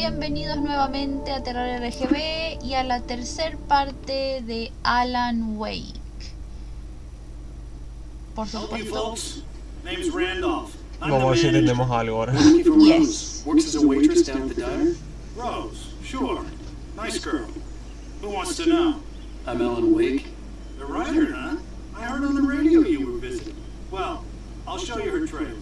bienvenidos nuevamente a Terror RGB y a la tercer parte de Alan Wake. Por supuesto. Vamos a ver si entendemos algo ahora. Yes. Works as a waitress down at the diner. Rose, sure. Nice girl. Who wants to know? I'm Alan Wake. The writer, huh? I heard on the radio you were visiting. Well, I'll show you her trailer.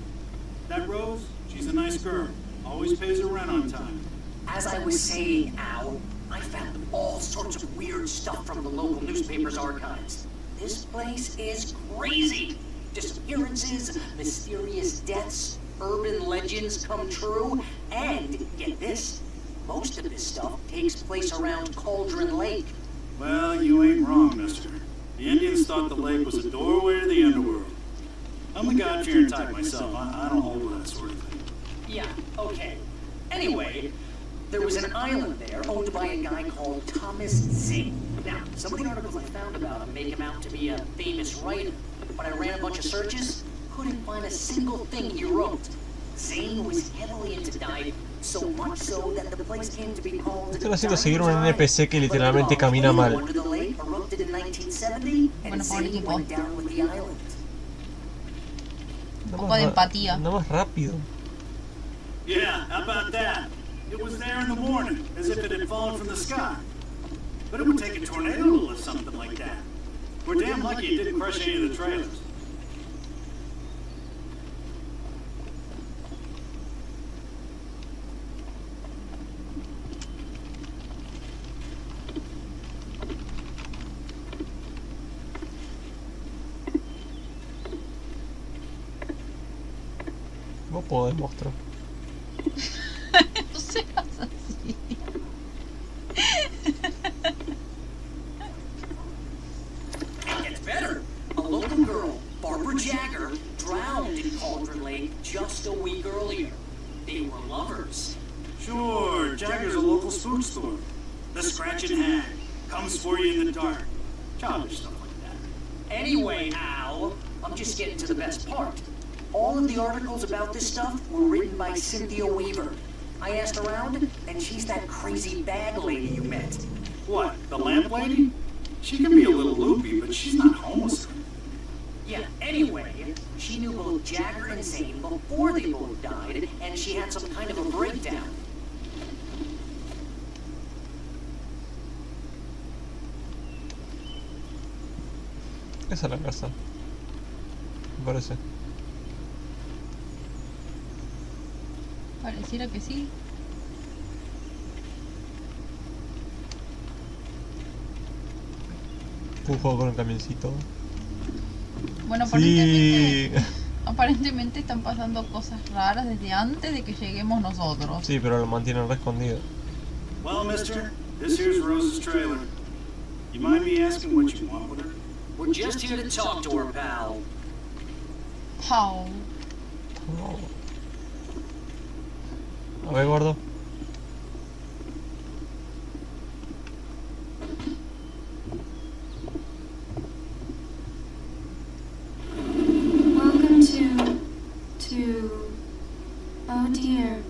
That Rose, she's a nice girl. Always pays her rent on time. As I was saying, Al, I found all sorts of weird stuff from the local newspaper's archives. This place is crazy. Disappearances, mysterious deaths, urban legends come true, and, get this, most of this stuff takes place around Cauldron Lake. Well, you ain't wrong, mister. The Indians thought the lake was a doorway to the underworld. I'm a God-fearing type myself. I don't hold with that sort of thing. Yeah, okay. Anyway, there was an island there owned by a guy called Thomas Zing. Now, some of the articles I found about him make him out to be a famous writer, but I ran a bunch of searches, couldn't find a single thing he wrote. Zing was heavily into diving, so much so that the place came to be called Estoy haciendo seguir un NPC que literalmente camina mal. Under the lake erupted in 1970, and Zing went down with the island. Un poco de empatía. Anda más rápido. Yeah, how about that? It was there in the morning, as if it had fallen from the sky. But it would take a tornado to lift something like that. We're damn lucky it didn't crush any of the trailers. No puedo demostrar. No seas así. It gets better. A local girl, Barbara Jagger, drowned in Cauldron Lake just a week earlier. They were lovers. Sure, Jagger's a local spook store. The Scratchin' Hag comes for you in the dark. Childish stuff like that. Anyway, Al, I'm just getting to the best part. All of the articles about this stuff were written by Cynthia Weaver. I asked around, and she's that crazy bag lady you met. What, the lamp lady? She can be a little loopy, but she's not homeless. Yeah, anyway, she knew both Jagger and Zane before they both died, and she had some kind of a breakdown. Esa es la casa. Me parece. Pareciera que sí. Un juego con el camioncito. Bueno, Sí. aparentemente están pasando cosas raras desde antes de que lleguemos nosotros. Sí, pero lo mantienen re escondido. Well, mister, this here's Rose's trailer. You mind me asking what you want with her? We're just here to talk to her, pal. How? No. A ver, gordo. Welcome to... Oh dear,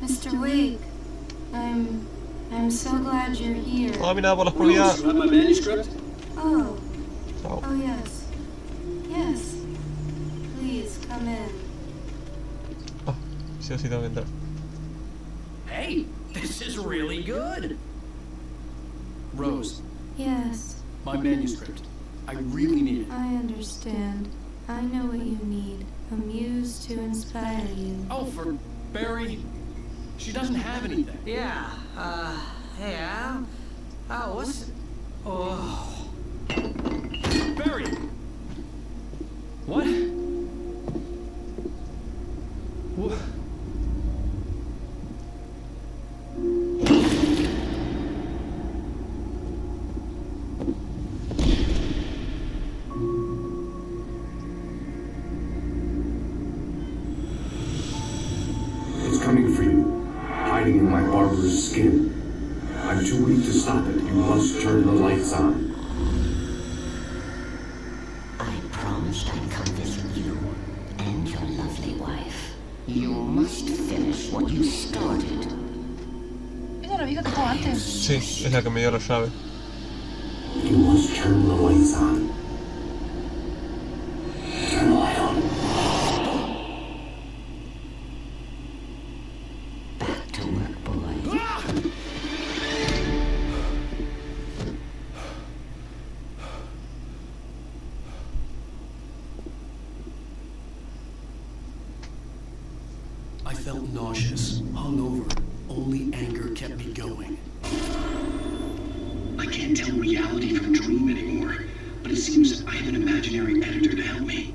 Mr. Wake. I'm so glad you're here. Ah, mirada por la oscuridad. You have my manuscript? Oh, Chao. oh yes. Yes. Please, come in. Ah, sí o sí tengo que entrar. Hey, this is really good. Rose, Yes, my manuscript. I really need it. I understand. I know what you need. A muse to inspire you. Oh, for Barry? She doesn't have anything. Yeah, hey, Al? Oh, what's... Oh... Barry! What? What? It's coming for you, hiding in my barber's skin. I'm too weak to stop it. You must turn the lights on. I promised I'd come visit you and your lovely wife. You must finish what you started. la vieja que estaba antes. Sí, es la que me dio la llave. You must turn the lights on. Turn the light on. Back to work, boy. I felt nauseous, hungover. Only anger kept me going. I can't tell reality from dream anymore, but it seems I have an imaginary editor to help me.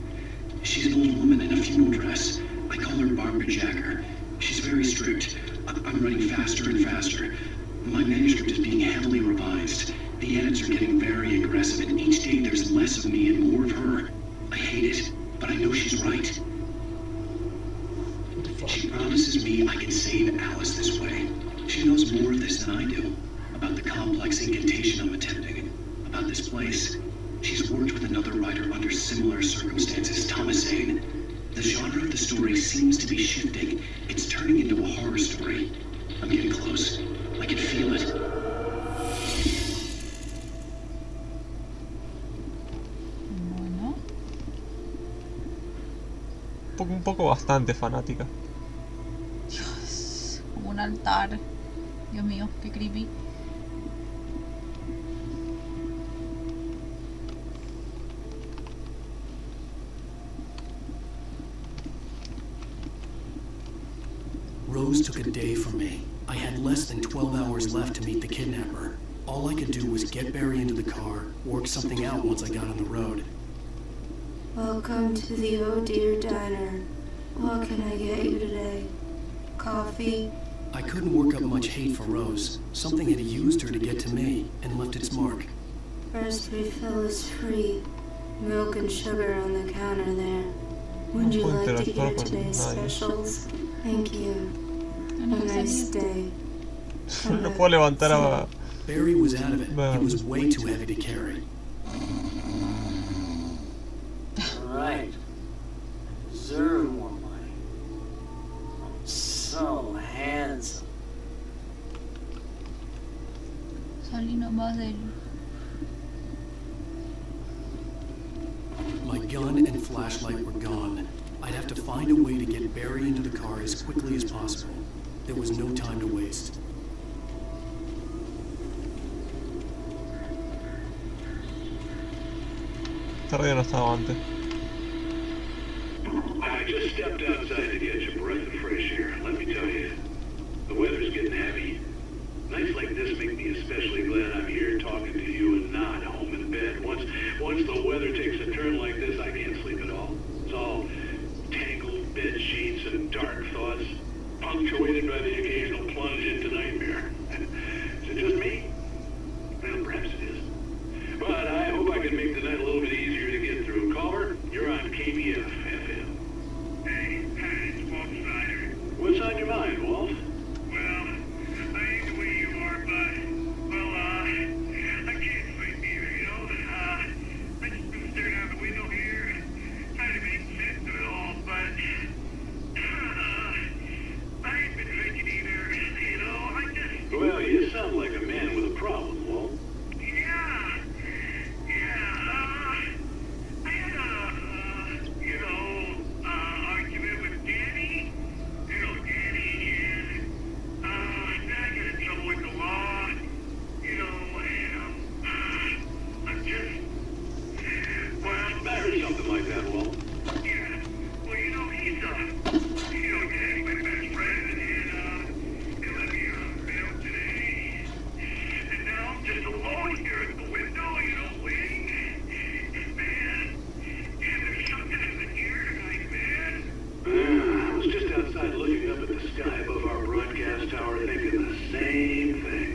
She's an old woman in a funeral dress. I call her Barbara Jacker. She's very strict. I'm running faster and faster. My manuscript is being heavily revised. The edits are getting very aggressive, and each day there's less of me and more of her. I hate it, but I know she's right. She promises me I can save Alice this way. She knows more of this than I do. About the complex incantation I'm attempting. About this place. She's worked with another writer under similar circumstances, Thomas Zane. The genre of the story seems to be shifting. It's turning into a horror story. I'm getting close. I can feel it. Bueno. Un poco bastante fanática. Dios, como un altar. Dios mío, qué creepy. Rose took a day from me. I had less than 12 hours left to meet the kidnapper. All I could do was get Barry into the car, work something out once I got on the road. Welcome to the Oh Dear Diner. What can I get you today? Coffee? I couldn't work up much hate for Rose. Something had used her to get to me and left its mark. First refill is free. Milk and sugar on the counter there. Would you like to hear today's specials? Thank you. Have a nice day. No puedo levantar a... Barry was out of it. It was way too heavy to carry. Right. Deserve more money. I'm so handsome. Salí nomás del... My gun and flashlight were gone. I'd have to find a way to get Barry into the car as quickly as possible. There was no time to waste. Esta radio no estaba antes. I just stepped outside to get a breath of fresh air. Let me tell you, the weather's getting heavy. Nights like this make me especially glad I'm here talking to you and not home in bed. Once the weather takes a turn like this, I can't sleep at all. It's all tangled bed sheets and dark thoughts, punctuated by the occasional plunge into nightmare. Is it just me? Well, perhaps it is. But I hope I can make the night a little bit easier to get through. Caller, you're on KBF FM. Hey, it's Walt Snyder. What's on your mind, Walt? Well, I ain't the way you are, but, well, I can't sleep either, you know? I just been staring out the window here, trying to make sense of it all, but, I ain't been drinking either, you know? I just... Well, you sound like a man with a problem, Walt. I had a, argument with Danny. You know, Danny, and, then I got in trouble with the law. You know, and, I'm just, well, I heard something like that, Walt. Yeah. Well, you know, he's, Danny's my best friend, and, he let me, bail today. And now I'm just alone here at the window, you know, waiting. Man, yeah, there's something in the air tonight, man. I was just outside looking up at the sky above our broadcast tower thinking the same thing.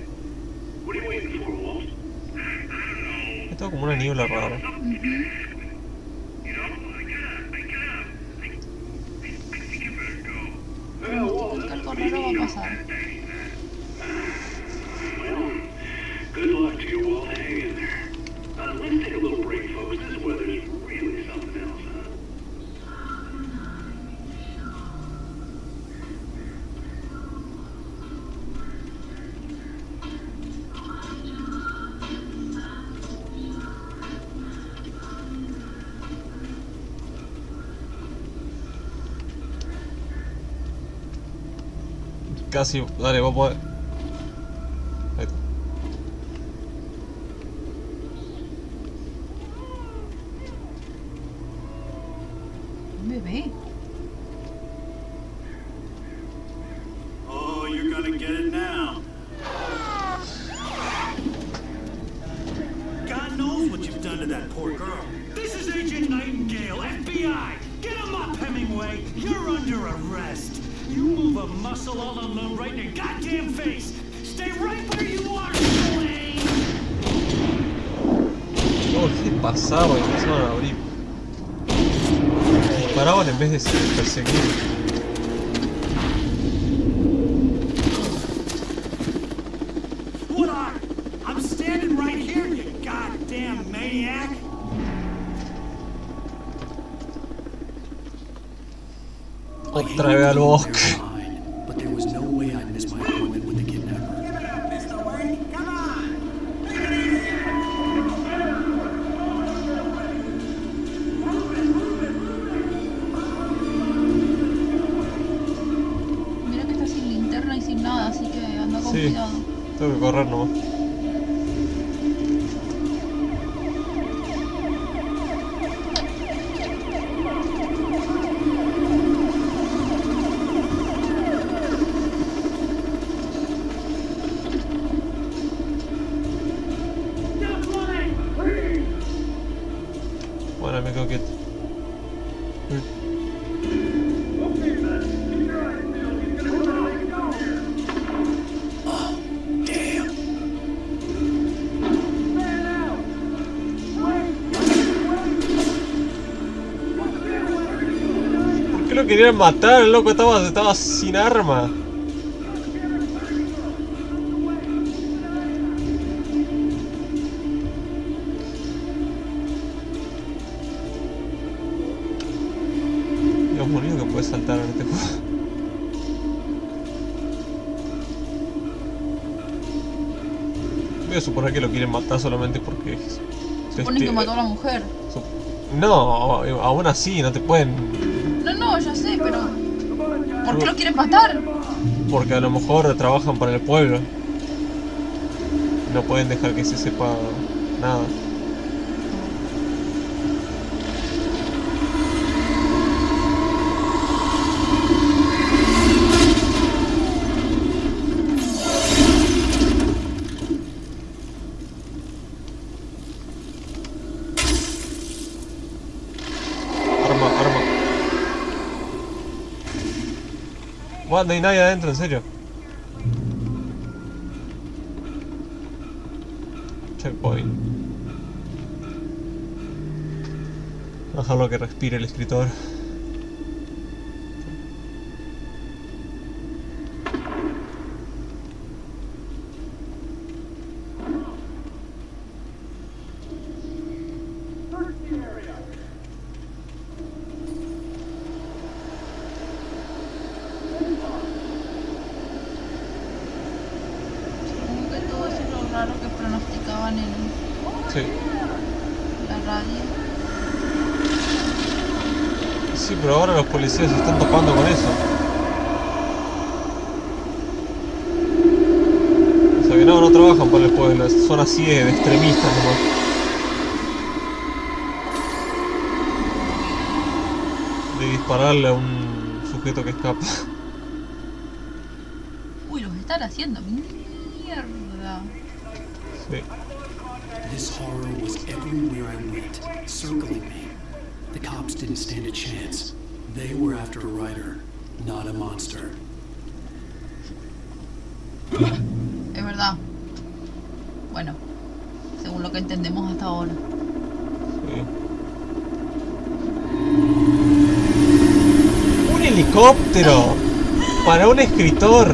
What are you waiting for, Walt? I don't know. Esto es como una niebla rara. You know, I think you better go. Well, Walt, Algo raro va a pasar. well, good luck to you, Walt. Hang in there. Let's take a little break, folks. This weather's really something else, huh? Casi, dale, vos podés. Ahí está. Un bebé. Oh, you're gonna get it now. God knows what you've done to that poor girl. This is Agent Nightingale, FBI! Get him up, Hemingway! You're under arrest! You move a muscle, I'll unload right in your goddamn face! Stay right where you are, Elaine! Oh, ¿qué pasaba? Empezaron a abrir. Disparaban en vez de perseguir. What are? I'm standing right here, you goddamn maniac! Otra vez al bosque. But there was no way I'd miss my appointment with the kidnapper. Give it up, Mr. Wayne. Come on. Mira que está sin linterna y sin nada, así que anda con Sí, cuidado. tengo que correr nomás. Bueno, me quedo quieto. ¿Por qué lo querían matar? El loco estaba sin arma. Dios mío, que puede saltar en este juego. Voy a suponer que lo quieren matar solamente porque Suponen que mató a la mujer. No, aún así no te pueden. No, ya sé, pero ¿por qué lo quieren matar? Porque a lo mejor trabajan para el pueblo. No pueden dejar que se sepa nada. Arma. What, no hay nadie adentro, en serio. Checkpoint. Dejarlo que respire el escritor. Supongo que todo eso es lo raro que pronosticaban en Sí. la radio. Sí, pero ahora los policías se están topando con eso. O sea que no trabajan por el pueblo, son así de extremistas nomás. De dispararle a un sujeto que escapa. Uy, los están haciendo mierda. Sí. This horror was everywhere I went, circling me. The cops didn't stand a chance. They were after a writer, not a monster. Es verdad. Bueno, según lo que entendemos hasta ahora. Sí. ¡Un helicóptero! Para un escritor.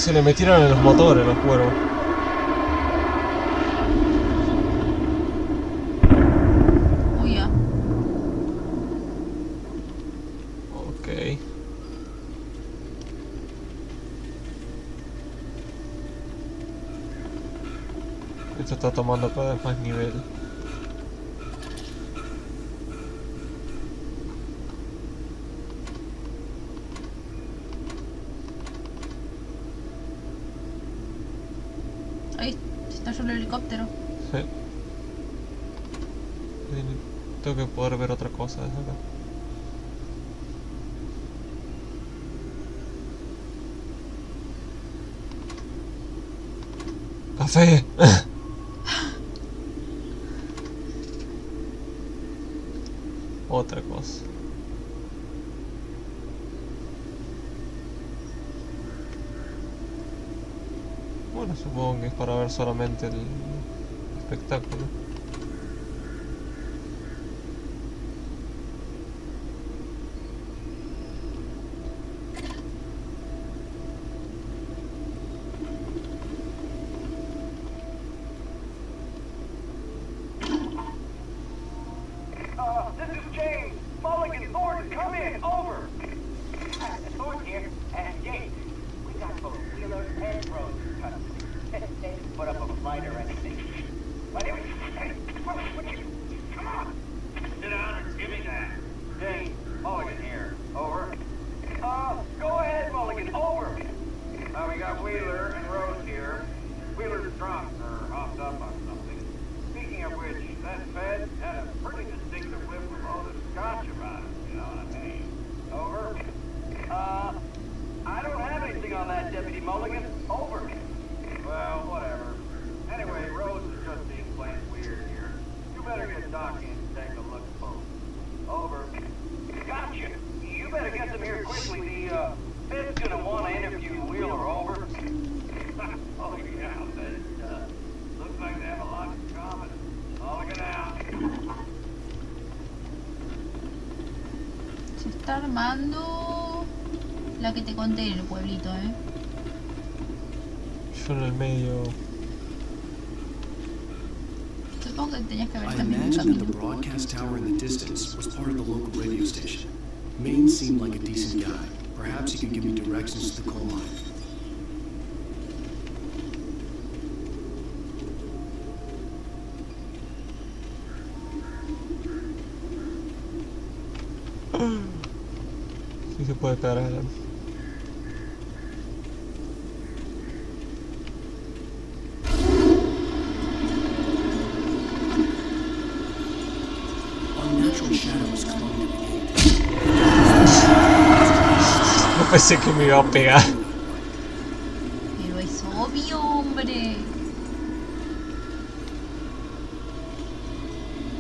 Se le metieron en los motores los cuervos. Uy, ya. Ok. Esto está tomando cada vez más nivel. Ahí está solo el helicóptero. Sí. Tengo que poder ver otra cosa desde acá. ¡Café! Otra cosa. Bueno, supongo que es para ver solamente el espectáculo. This is James. Mulligan, Thornton, come in. Over. Thornton here. James, we got both Wheeler and Rose in custody. They didn't put up a fight or anything. But it was... Hey, come on. Sit down and give me that. James, Mulligan here. Over. Go ahead, Mulligan. Over. We got Wheeler and Rose here. Wheeler's drunk or hopped up on something. Speaking of which, that Fed had a pretty distinctive whiff of all this scotch about it, you know what I mean? Over. I don't have anything on that, Deputy Mulligan. Over. Well, whatever. Anyway, Rose is just being plain weird here. You better get Doc in and take a look at both. Over. Gotcha. You better get them here quickly. The Fed's gonna want to interview Wheeler. Over. Oh, yeah, but looks like they have a lot in common. Mulligan out. Se está armando la que te conté en el pueblito, Yo en el medio. Supongo que tenías que ver I también el imagined that camino. the broadcast tower in the distance was part of the local radio station. Maine seemed like a decent guy. Perhaps he could give me directions to the coal mine. Sí se puede caer a Alan. Unnatural shadows clung to the gate. No pensé que me iba a pegar. Pero es obvio, hombre.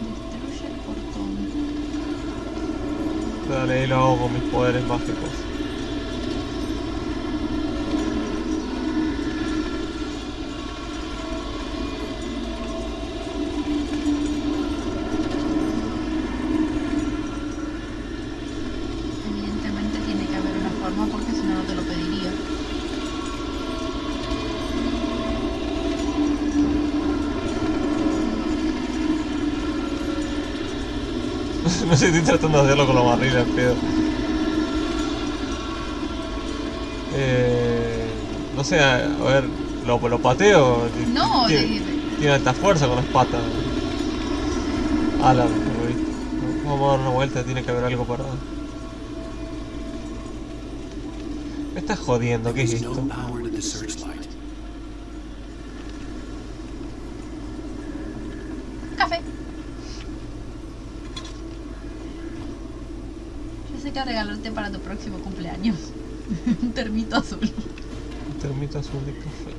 Destruye el portón. Dale, ahí lo hago con mis poderes mágicos. Evidentemente tiene que haber una forma porque si no, no te lo pediría. No sé, estoy tratando de hacerlo con la barrila, pedo. No sé, a ver, lo pateo. No, Tiene alta fuerza con las patas. Alan, por lo visto. Vamos a dar una vuelta, tiene que haber algo para... Me estás jodiendo, ¿qué es There was esto? no power to the searchlight. café. Yo sé que regalarte para tu próximo cumpleaños. Un termito azul. Un termito azul de café.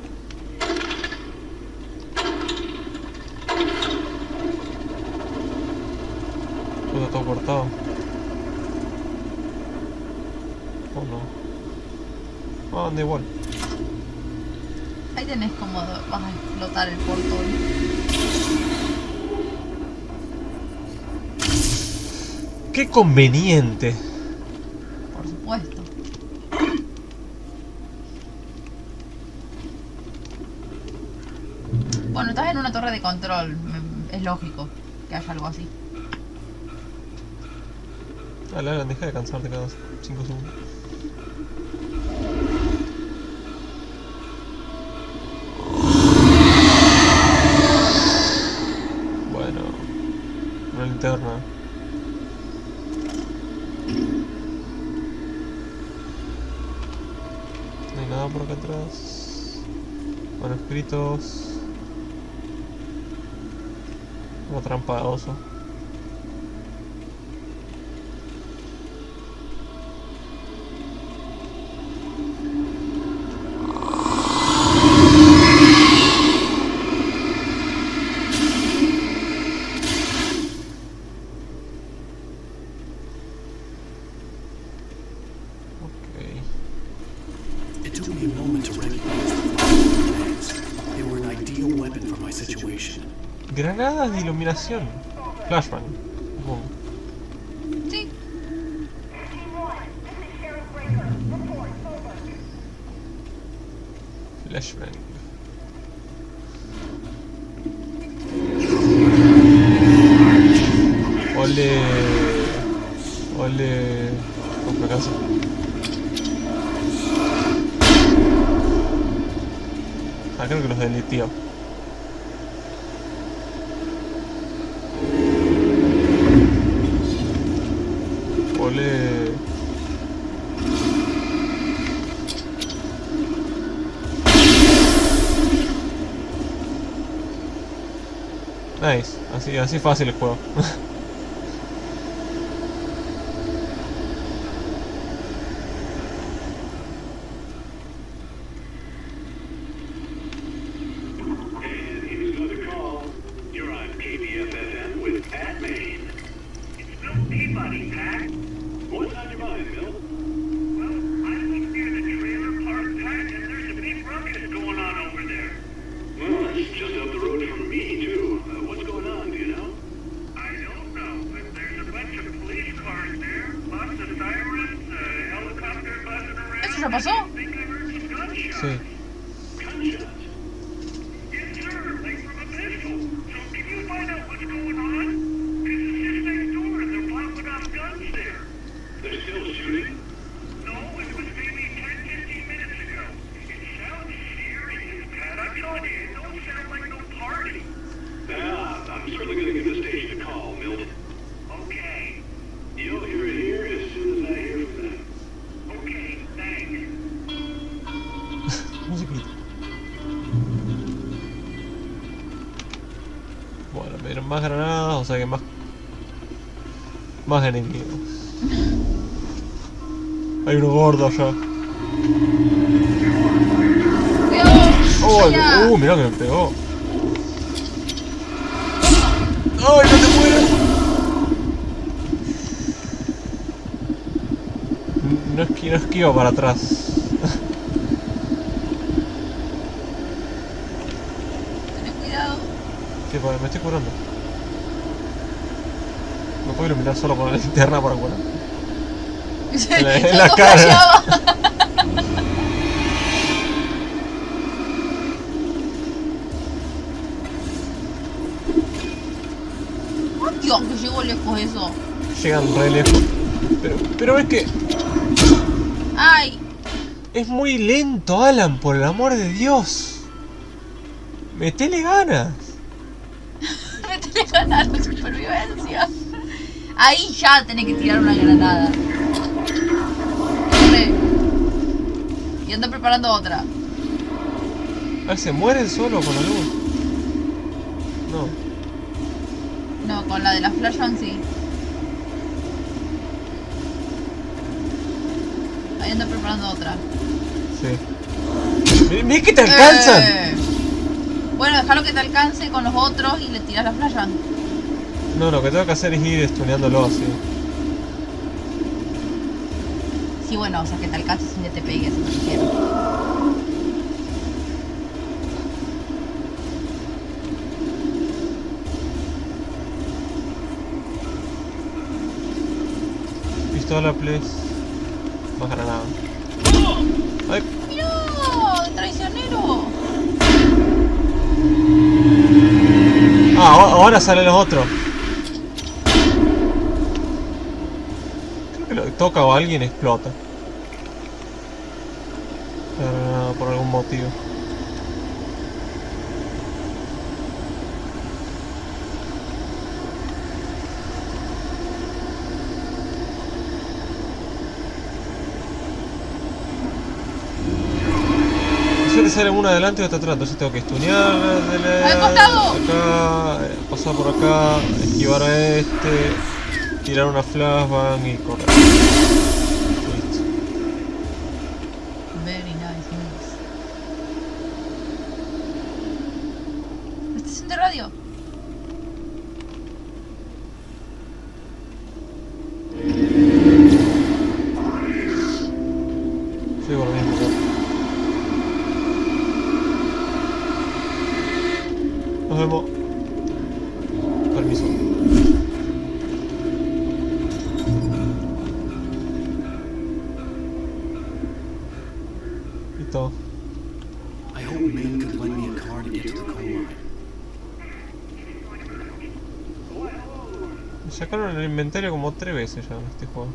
Todo todo cortado. Oh no. Ah, anda igual. Ahí tenés como vas a explotar el portón. ¡Qué conveniente! Por supuesto. control. Es lógico que haya algo así. Dale, Alan, deja de cansarte cada 5 segundos. Bueno, una linterna. No hay nada por acá atrás. Bueno, escritos. Una trampa de oso. It took me a moment to recognize the flames. They were an ideal weapon for my situation. Granadas de iluminación. Flashbang. Boom. Sí. Flashbang. Ole. Ole. Compra casa. Ah, creo que los del tío. Ole. Nice, así fácil el juego. ¿Eso ya pasó? Sí. Musiquita. Bueno, me dieron más granadas, o sea que más enemigos. Hay uno gordo allá. Oh, mirá que me pegó. ¡Ay, no te mueres! No esquivo para atrás. Sí, pues me estoy curando. No puedo iluminar solo con la linterna para curar. En la cara. ¡Oh, Dios, que llegó lejos eso! Llegan re lejos. Pero es que... ¡Ay! Es muy lento, Alan, por el amor de Dios. Metele ganas. Métele ganas a la supervivencia. Ahí ya tenés que tirar una granada. Corre. Y anda preparando otra. A ver, ¿se mueren solo con la luz? No. No, con la de la flashbang sí. Ahí anda preparando otra. Sí. ¡Mirá que te alcanzan! Bueno, déjalo que te alcance con los otros y le tiras la flashbang. No, lo que tengo que hacer es ir estuneándolo así. Sí, bueno, o sea que te alcance sin que te pegues, si no quiero. Pistola, please. Más granada. ¡Ay! ¡Mirá! ¡Traicionero! Ah, ahora salen los otros. Creo que lo que toca o alguien explota. Por algún motivo. Que sale una adelante y otra atrás, entonces tengo que stunear ¡al costado! acá, pasar por acá, esquivar a este, tirar una flashbang y correr. Listo. Very nice. Estación de radio. Sí, por lo mismo. Nos vemos. Permiso. Listo. I hope Maine could lend me a car to get to the coal mine. Me sacaron el inventario como 3 veces ya en este juego.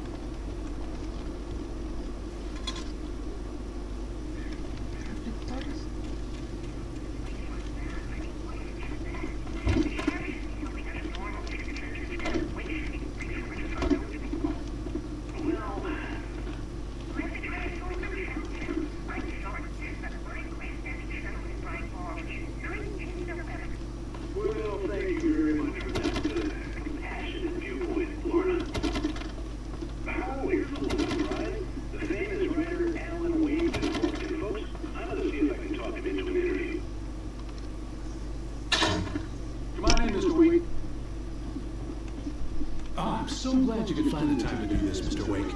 So glad you could find the time to do this, Mr. Wake.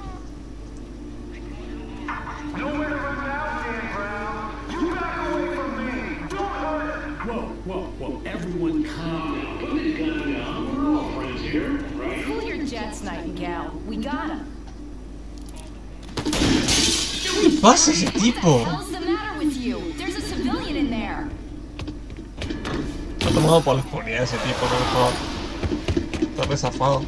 Nowhere to run out, Dan Brown. You back away from me. Don't hurt. Whoa. Everyone calm down. Put his gun down. We're all friends here, right? Cool your jets, Nightingale. We got him. ¿Qué le pasa a ese tipo? What's the matter with you? There's a civilian in there. Está tomado por la oscuridad ese tipo, no me jodas. Está resafado.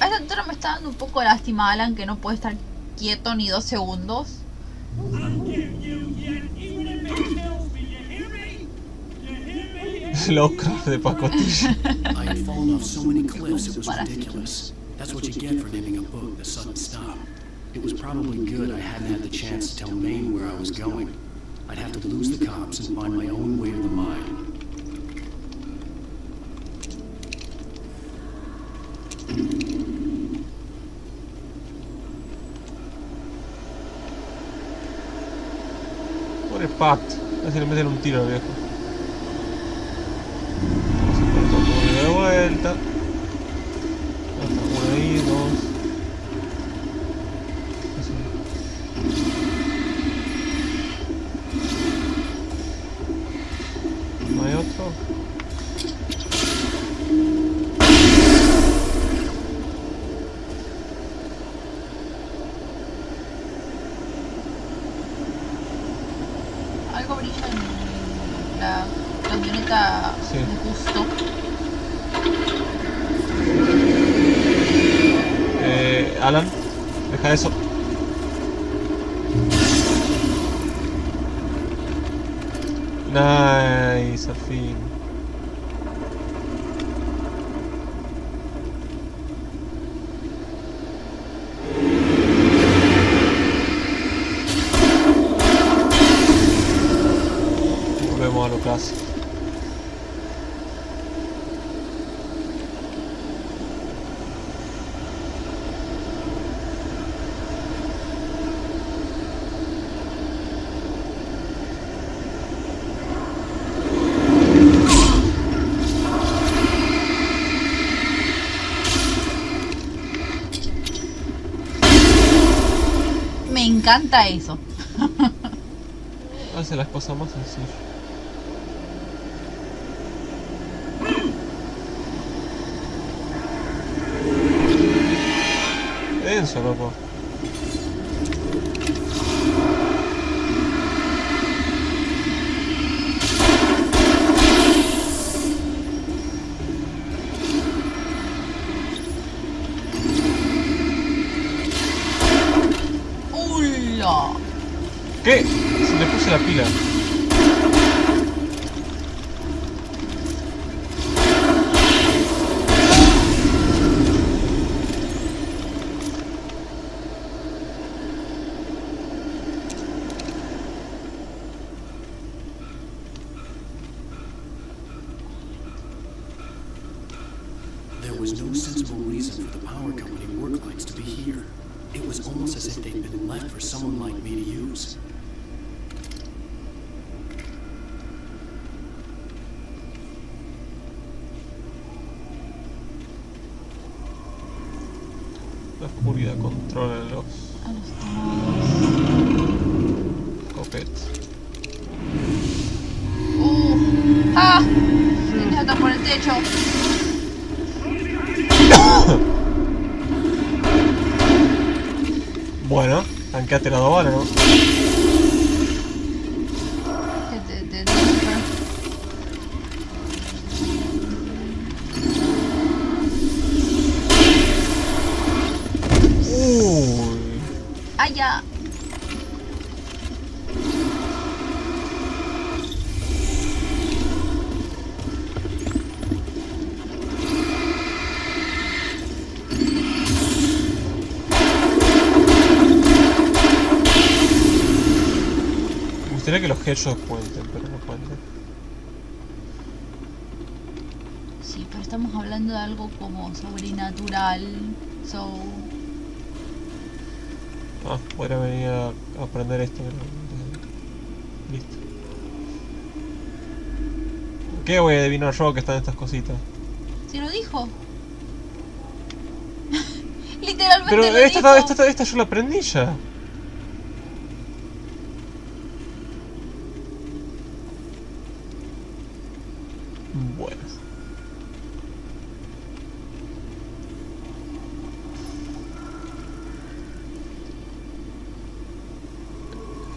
A esta altura me está dando un poco de lástima Alan, que no puede estar quieto ni 2 segundos. Lovecraft de pacotilla. I had fallen off so many cliffs it was ridiculous. That's what you get for naming a book The Sudden Stop. It was probably good I hadn't had the chance to tell Maine where I was going. I'd have to lose the cops and find my own way to the mine. Pobre Parte. A ver si le meten un tiro al viejo. Vamos a poner todo de vuelta. Hasta por ahí, 2. Así. ¿No hay otro? Algo brilla en la camioneta Sí. de justo. Alan, deja eso. Nice, al fin. Volvemos a lo clásico. Me encanta eso. Hace las cosas más sencillas. Denso, loco. ¿Qué? Se le puse la pila. There was no sensible reason for the power company work lights to be here. It was almost as if they'd been left for someone like me to use. La oscuridad controla a los tomados. copetes. ¡Ah! Tienes acá por el techo. Bueno, tanqueate la bala, ¿no? ¡Ay, ya! Me gustaría que los headshots cuenten, pero no cuenten. Sí, pero estamos hablando de algo como sobrenatural. Ah, podría venir a aprender esto, pero... Listo. ¿Qué voy a adivinar yo que están estas cositas? ¿Se lo dijo? Literalmente Pero lo dijo. esta yo la aprendí ya. Bueno.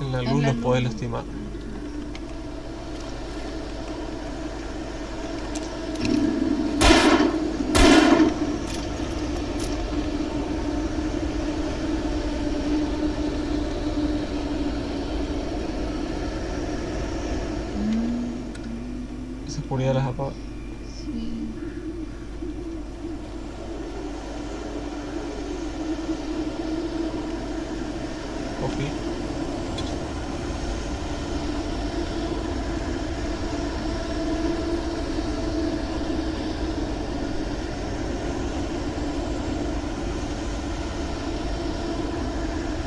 En la luz los podés lastimar. Esa oscuridad las apaga. Sí. Copy.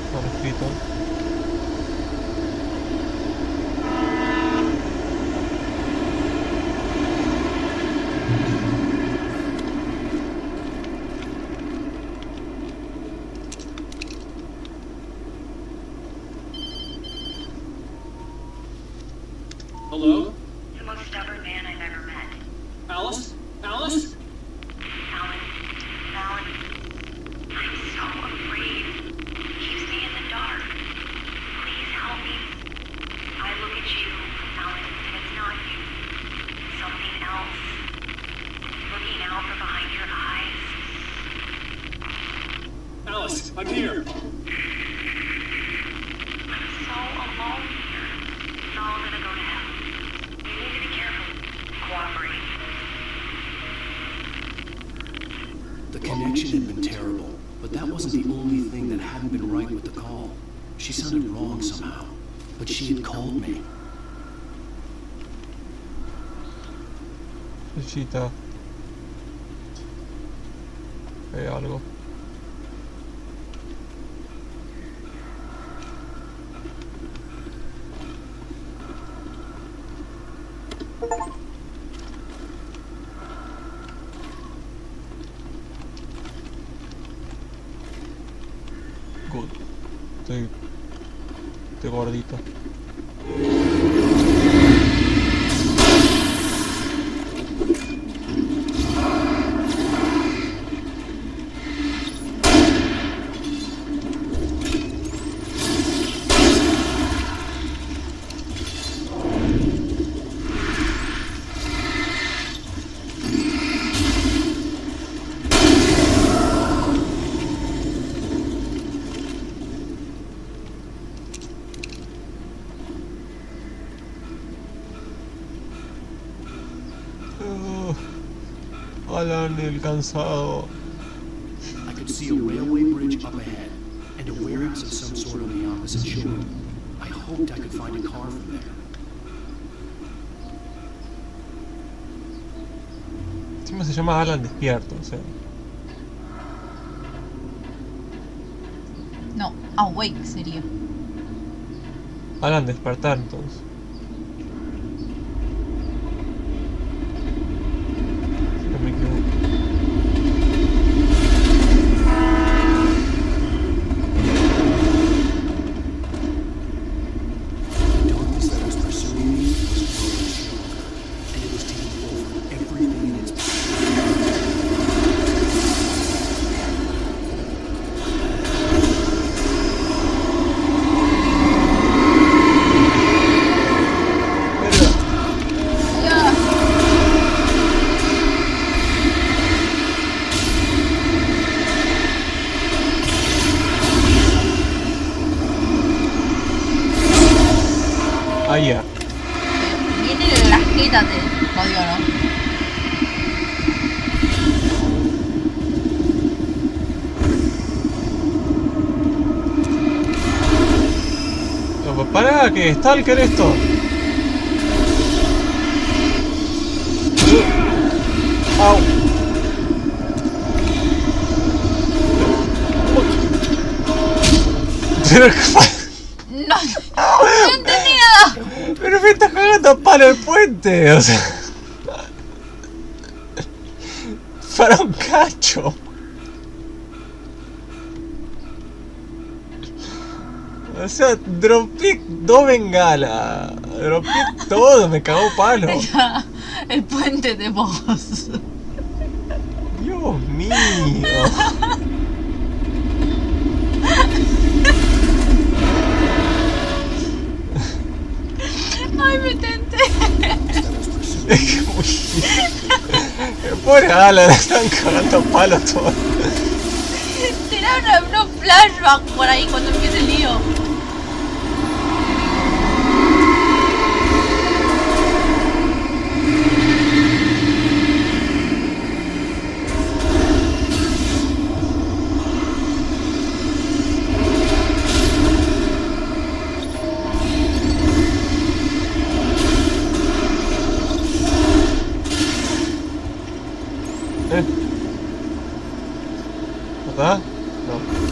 Está escrito. Hello? The most stubborn man I've ever met. Alice? Alice? Alan. Alan. I'm so afraid. He keeps me in the dark. Please help me. I look at you, Alan, and it's not you. It's something else. Looking out from behind your eyes. Alice, I'm here. I'm so alone here. It's all gonna go to hell. You need to be careful. Cooperate. The connection had been terrible, but that wasn't the only thing that hadn't been right with the call. She sounded wrong somehow, but she had called me. Flechita. Hay algo. Good. Estoy gordito. Alan, el cansado. I could see a railway bridge up ahead, and a warehouse of some sort on the opposite shore. I hoped I could find a car from there. Encima se llama Alan despierto, o sea. No, awake sería. Alan despertar, entonces. Si no me equivoco. Ahí ya. Viene la jeta, te jodió, ¿no? No, pará, que stalker esto. Au. Pero No entendí nada. pero me estás cagando a palo el puente, o sea. Para un cacho. O sea, dropeé dos bengalas. Dropeé todo, me cagó palo. Ya, el puente de voz. Dios mío. Ay, me tenté. Es que muy... Pobre Alan, le están cagando a palo todo. Tiraron unos flashbacks por ahí cuando empiece el lío. ¿Verdad? No.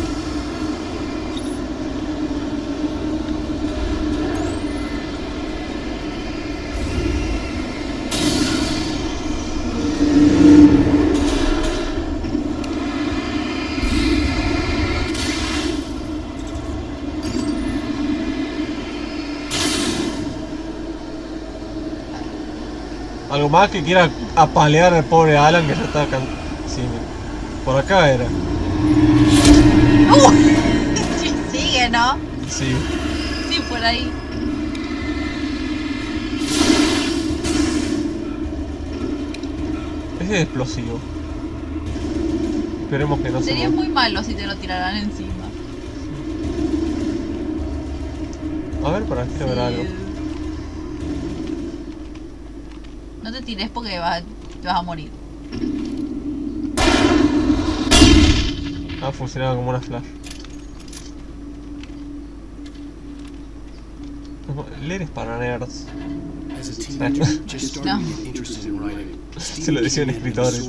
¿Algo más que quiera apalear al pobre Alan que ya está sí, por acá era. Sí, sigue, ¿no? Sí. Sí, por ahí. Ese es explosivo. Esperemos que no se Sería muy malo si te lo tiraran encima. A ver, para quiero ver algo. No te tires porque te vas a morir. Ah, funcionaba como una flash. Leer es para nerds. No. Se lo decían escritores.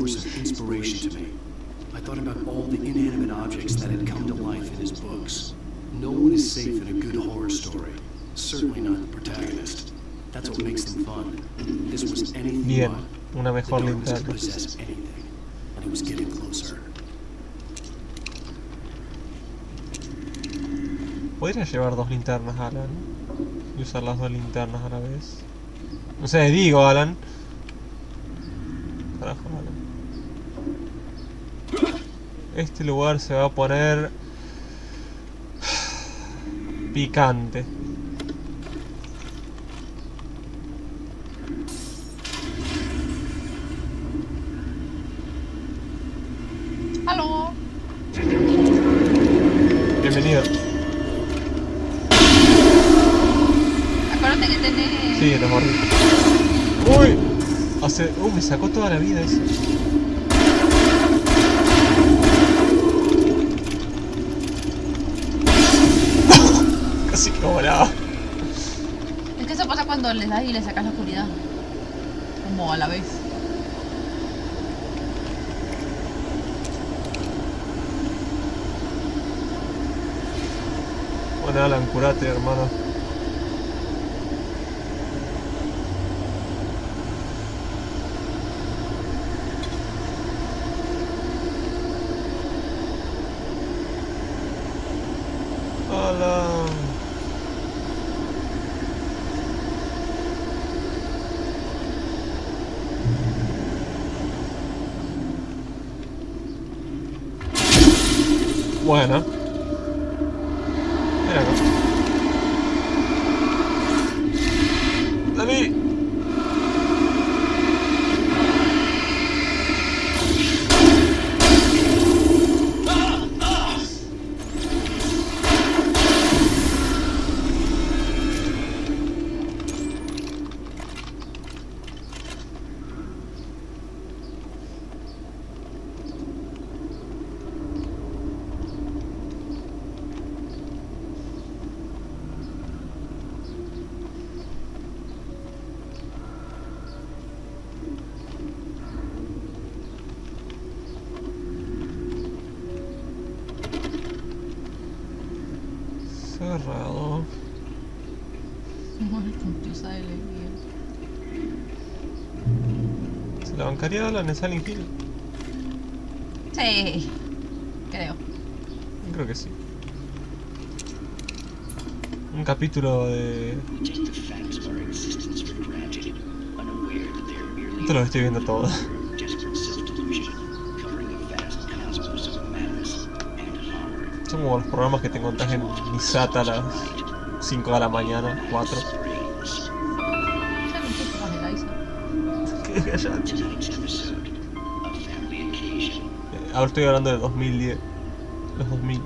I thought about all the inanimate objects that had come to life in his books. No one is safe in a good horror story. Certainly not the protagonist. That's what makes them fun. This was anything Bien, but. una mejor The darkness linterna. could possess anything, and it was getting closer. Podría llevar dos linternas, Alan. Y usar las dos linternas a la vez. No sé, digo, Alan. Carajo, Alan. Este lugar se va a poner picante. ¡Aló! Bienvenido. Acuérdate que tenés... Sí, los mordí. ¡Uy! Ese... me sacó toda la vida ese. Casi que volaba. Es que eso pasa cuando les das y le sacas la oscuridad. Como a la vez. Bueno, Alan, curate, hermano. Alan. Bueno. Mira acá. ¡Dani! Cerrado. ¿Se la bancaría Alan en Silent Hill? Sí, creo. Creo que sí. Un capítulo de... Esto lo estoy viendo todo. Son como los programas que te encontrás en Misata a las 5 de la mañana, 4. ¿Qué? Callate. Ahora estoy hablando de 2010. Los 2000.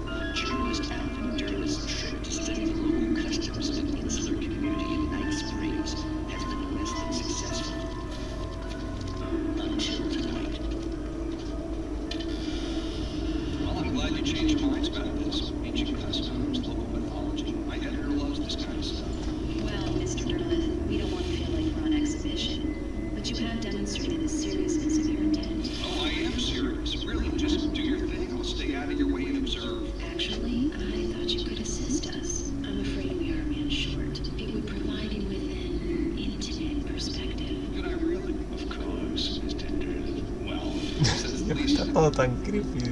Está todo tan creepy.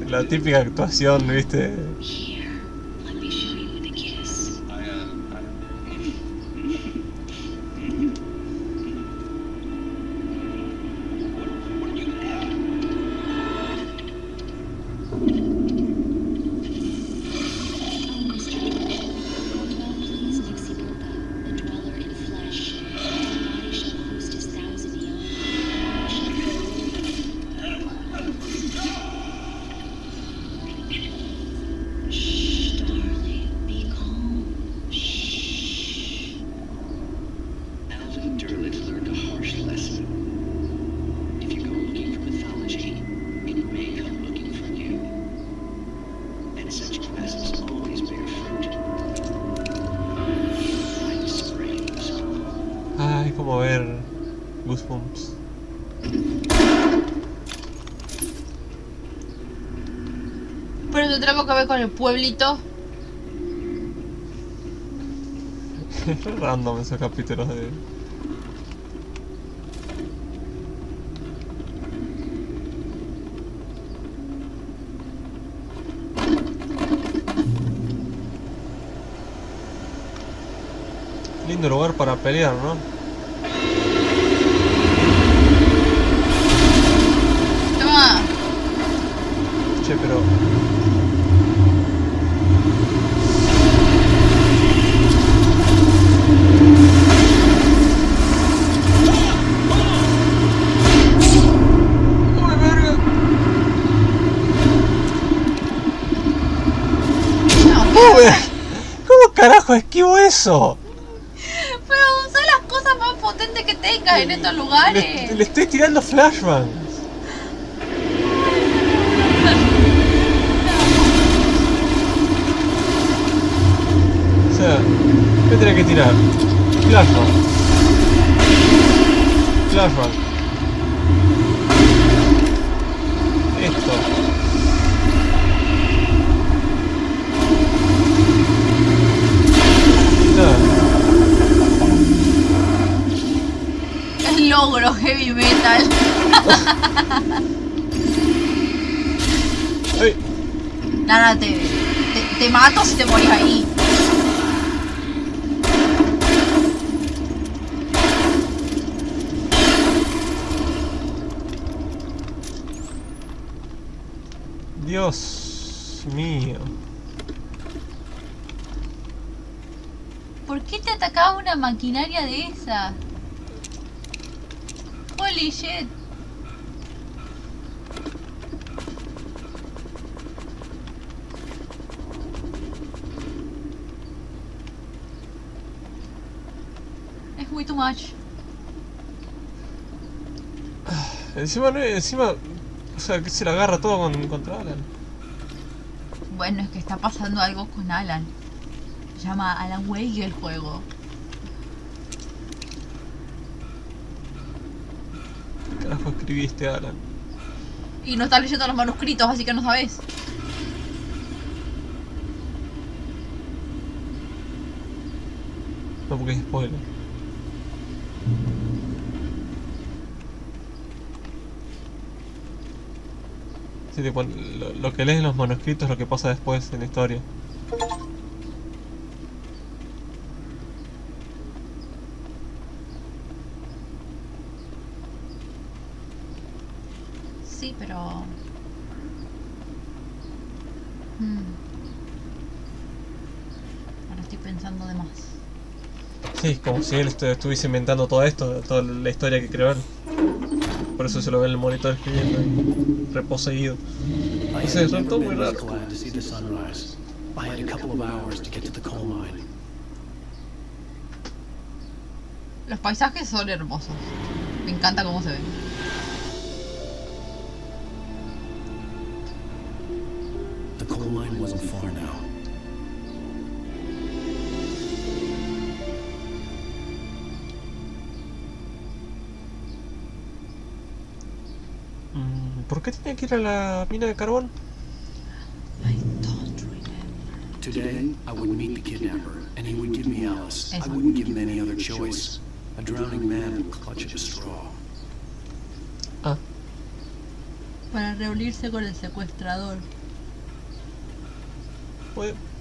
La típica actuación, ¿viste? Ay, como ver Goosebumps. Pero tendremos que ver con el pueblito. Es random esos capítulos de... Lindo lugar para pelear, ¿no? Toma. Che, pero... ¡Uy, verga! ¿Cómo carajo esquivo eso? Pero usa las cosas más potentes que tengas. vengas en estos lugares. Le estoy tirando flashbangs. O sea, ¿qué tenía que tirar? Flashbang. Flashbang. Esto. El logro heavy metal. ¡Ay! Nada, te mato si te morís ahí. Dios mío. ¿Por qué te atacaba una maquinaria de esa? Holy shit. Es muy too much. Encima, o sea, que se la agarra todo contra Alan. Bueno, es que está pasando algo con Alan. Se llama Alan Wake el juego. ¿Qué carajo escribiste, Alan? Y no estás leyendo los manuscritos, así que no sabes. No, porque es spoiler. Sí, tipo, lo que lees en los manuscritos es lo que pasa después en la historia. Sí, pero... Ahora estoy pensando de más. Sí, como si él estuviese inventando todo esto, toda la historia que creó él. Por eso se lo ve en el monitor escribiendo ahí, reposeído. O sea, son todo muy raro. Los paisajes son hermosos. Me encanta cómo se ven. The coal mine wasn't far now. ¿Por qué tenía que ir a la mina de carbón? I don't remember. Today, I would meet the kidnapper, and he would give me Alice. I wouldn't give him any other choice. A drowning man would clutch at a straw. Ah. Para reunirse con el secuestrador.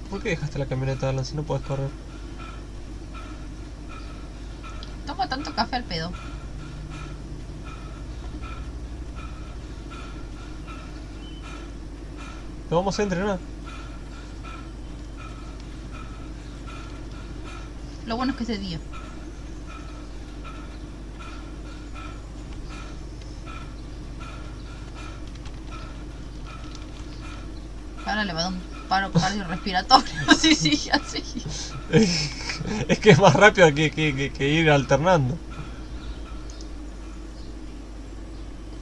¿Por qué dejaste la camioneta, Alan, si no puedes correr? Tomo tanto café al pedo. Lo vamos a entrenar. Lo bueno es que ese día. Ahora le va a dar un paro cardiorrespiratorio. Sí, sí, así. Es que es más rápido que ir alternando.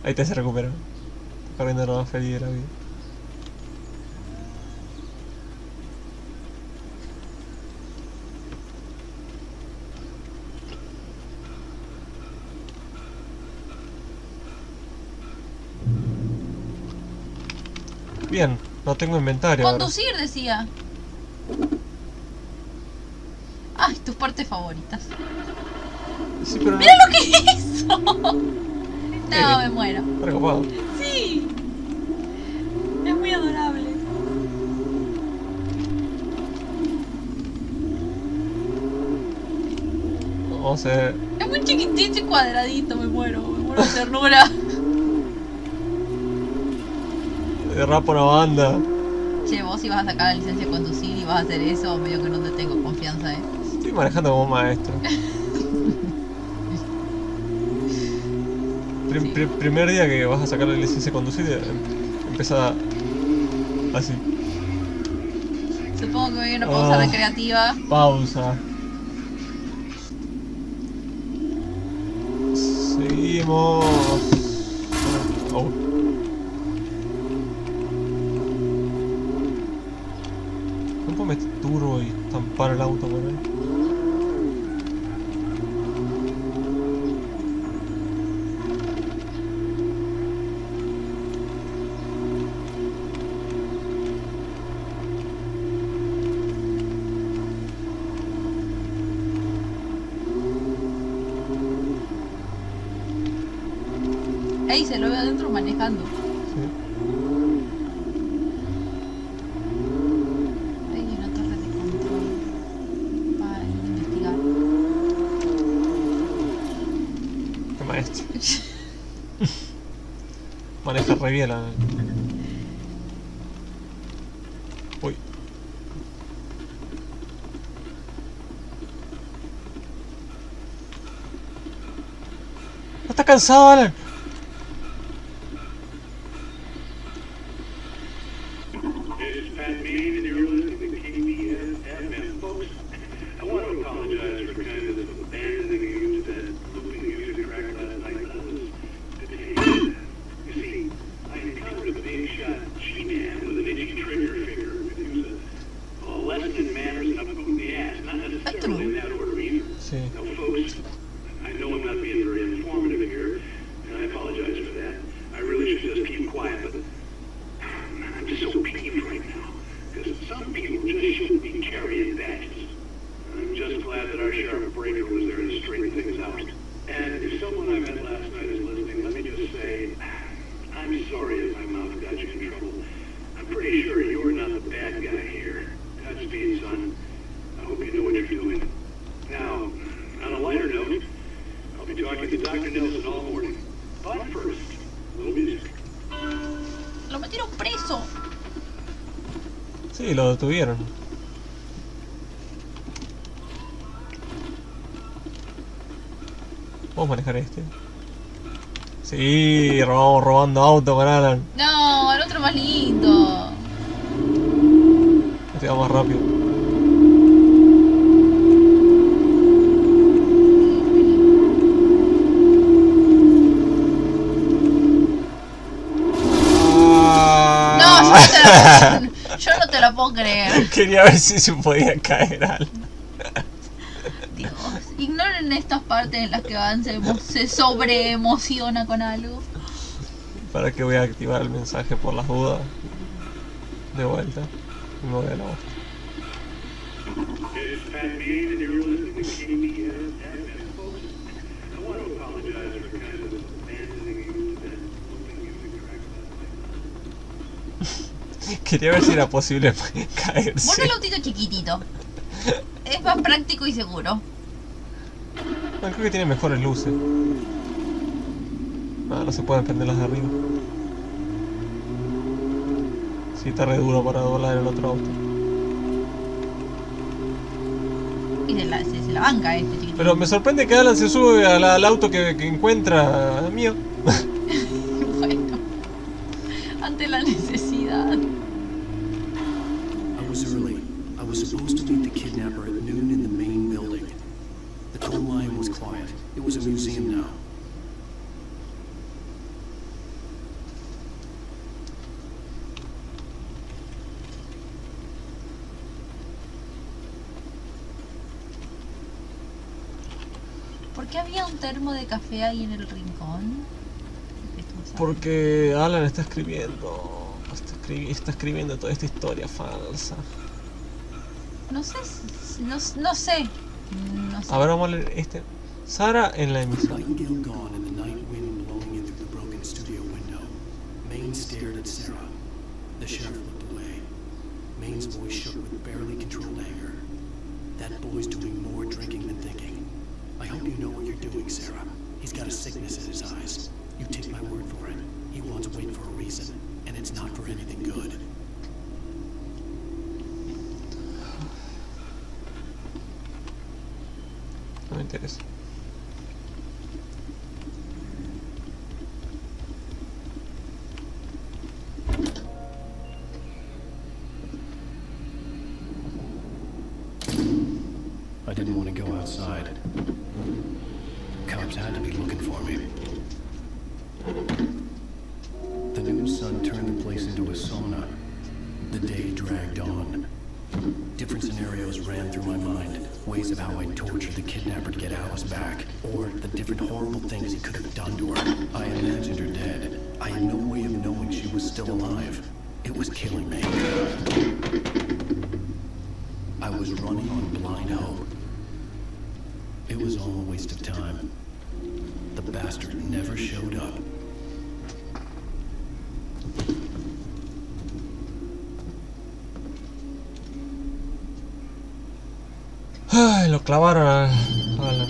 Ahí te se recupera. Está corriendo lo más feliz de la vida. Bien, no tengo inventario. Conducir, ahora decía. Ay, tus partes favoritas. Sí, pero ¡mira lo que hizo! No, me muero. Recopado. Sí. Es muy adorable. Vamos a ver. Es muy chiquitito y cuadradito, me muero de ternura. Derrapa una banda. Che, vos si vas a sacar la licencia de conducir y vas a hacer eso, medio que no te tengo confianza, Estoy manejando como maestro. Primer día que vas a sacar la licencia de conducir, empieza así. Supongo que me viene una pausa recreativa. Pausa. seguimos. Oh. No puedo meter turbo y estampar el auto por ahí. Ey, se lo ve adentro manejando. Sí. Hay una torre de control para investigar. Qué maestro. Maneja re bien la... Uy. ¿No estás cansado, Alan? It's Pat Mead, and you're listening to KBSFM, folks. I want to apologize for kind of abandoning you to that looping music track last night. I was detained. You see, I encountered a big shot G-man with an itchy trigger finger. It was a lesson in manners and a boot in the ass, not necessarily in that order either. Sí. Now, folks, I know I'm not being very informative here, and I apologize for that. I really should just keep quiet, but I'm just so peeved right now, because some people just shouldn't be carrying badges. I'm just glad that our sheriff Breaker was there to straighten things out. And if someone I met last night is listening, let me just say, I'm sorry if my mouth got you in trouble. I'm pretty sure you're not the bad guy here. Godspeed, son. I hope you know what you're doing. Now, on a lighter note, I'll be talking to Dr. Nelson all morning. But first, a little music. Lo metieron preso. Sí, lo detuvieron. ¿Puedo manejar este? Sí, vamos robando auto con Alan. No, el otro más lindo. Este va más rápido. Yo no te la puedo creer. Quería ver si se podía caer algo. Dios, ignoren estas partes en las que Van se sobreemociona con algo. ¿Para qué voy a activar el mensaje por las dudas? De vuelta. Y me voy a la voz. It's Pat Mead, and you're listening to KBSFM, folks. I want to apologize for kind of abandoning you to that looping music track last night. Quería ver si era posible caerse. Pon el autito chiquitito. Es más práctico y seguro. Bueno, creo que tiene mejores luces. No se pueden prender las de arriba. Sí, está re duro para volar el otro auto. Y se la banca este chiquitito. Pero me sorprende que Alan se sube al auto que encuentra mío. Bueno, ante la necesidad. I was early. I was supposed to meet the kidnapper at noon in the main building. The coal mine was quiet. It was a museum now. ¿Por qué había un termo de café ahí en el rincón? Porque Alan está escribiendo. Está escribiendo toda esta historia falsa. No sé. No sé. A ver, vamos a leer este. Sara en la emisora. Nightingale gone and the night wind blowing in through the broken studio window. Maine stared at Sarah. The sheriff looked away. Maine's voice shook with barely controlled anger. That boy's doing more drinking than thinking. I hope you know what you're doing, Sarah. He's got a sickness in his eyes. You take my word for it. He wants Wade for a reason, and it's not for anything good. No me interesa. I didn't want to go outside. Cops had to be looking for me. sun turned the place into a sauna. The day dragged on. Different scenarios ran through my mind. Ways of how I'd torture the kidnapper to get Alice back. Or the different horrible things he could have done to her. I imagined her dead. I had no way of knowing she was still alive. It was killing me. I was running on blind hope. It was all a waste of time. The bastard never showed up. Ay, lo clavaron a Alan.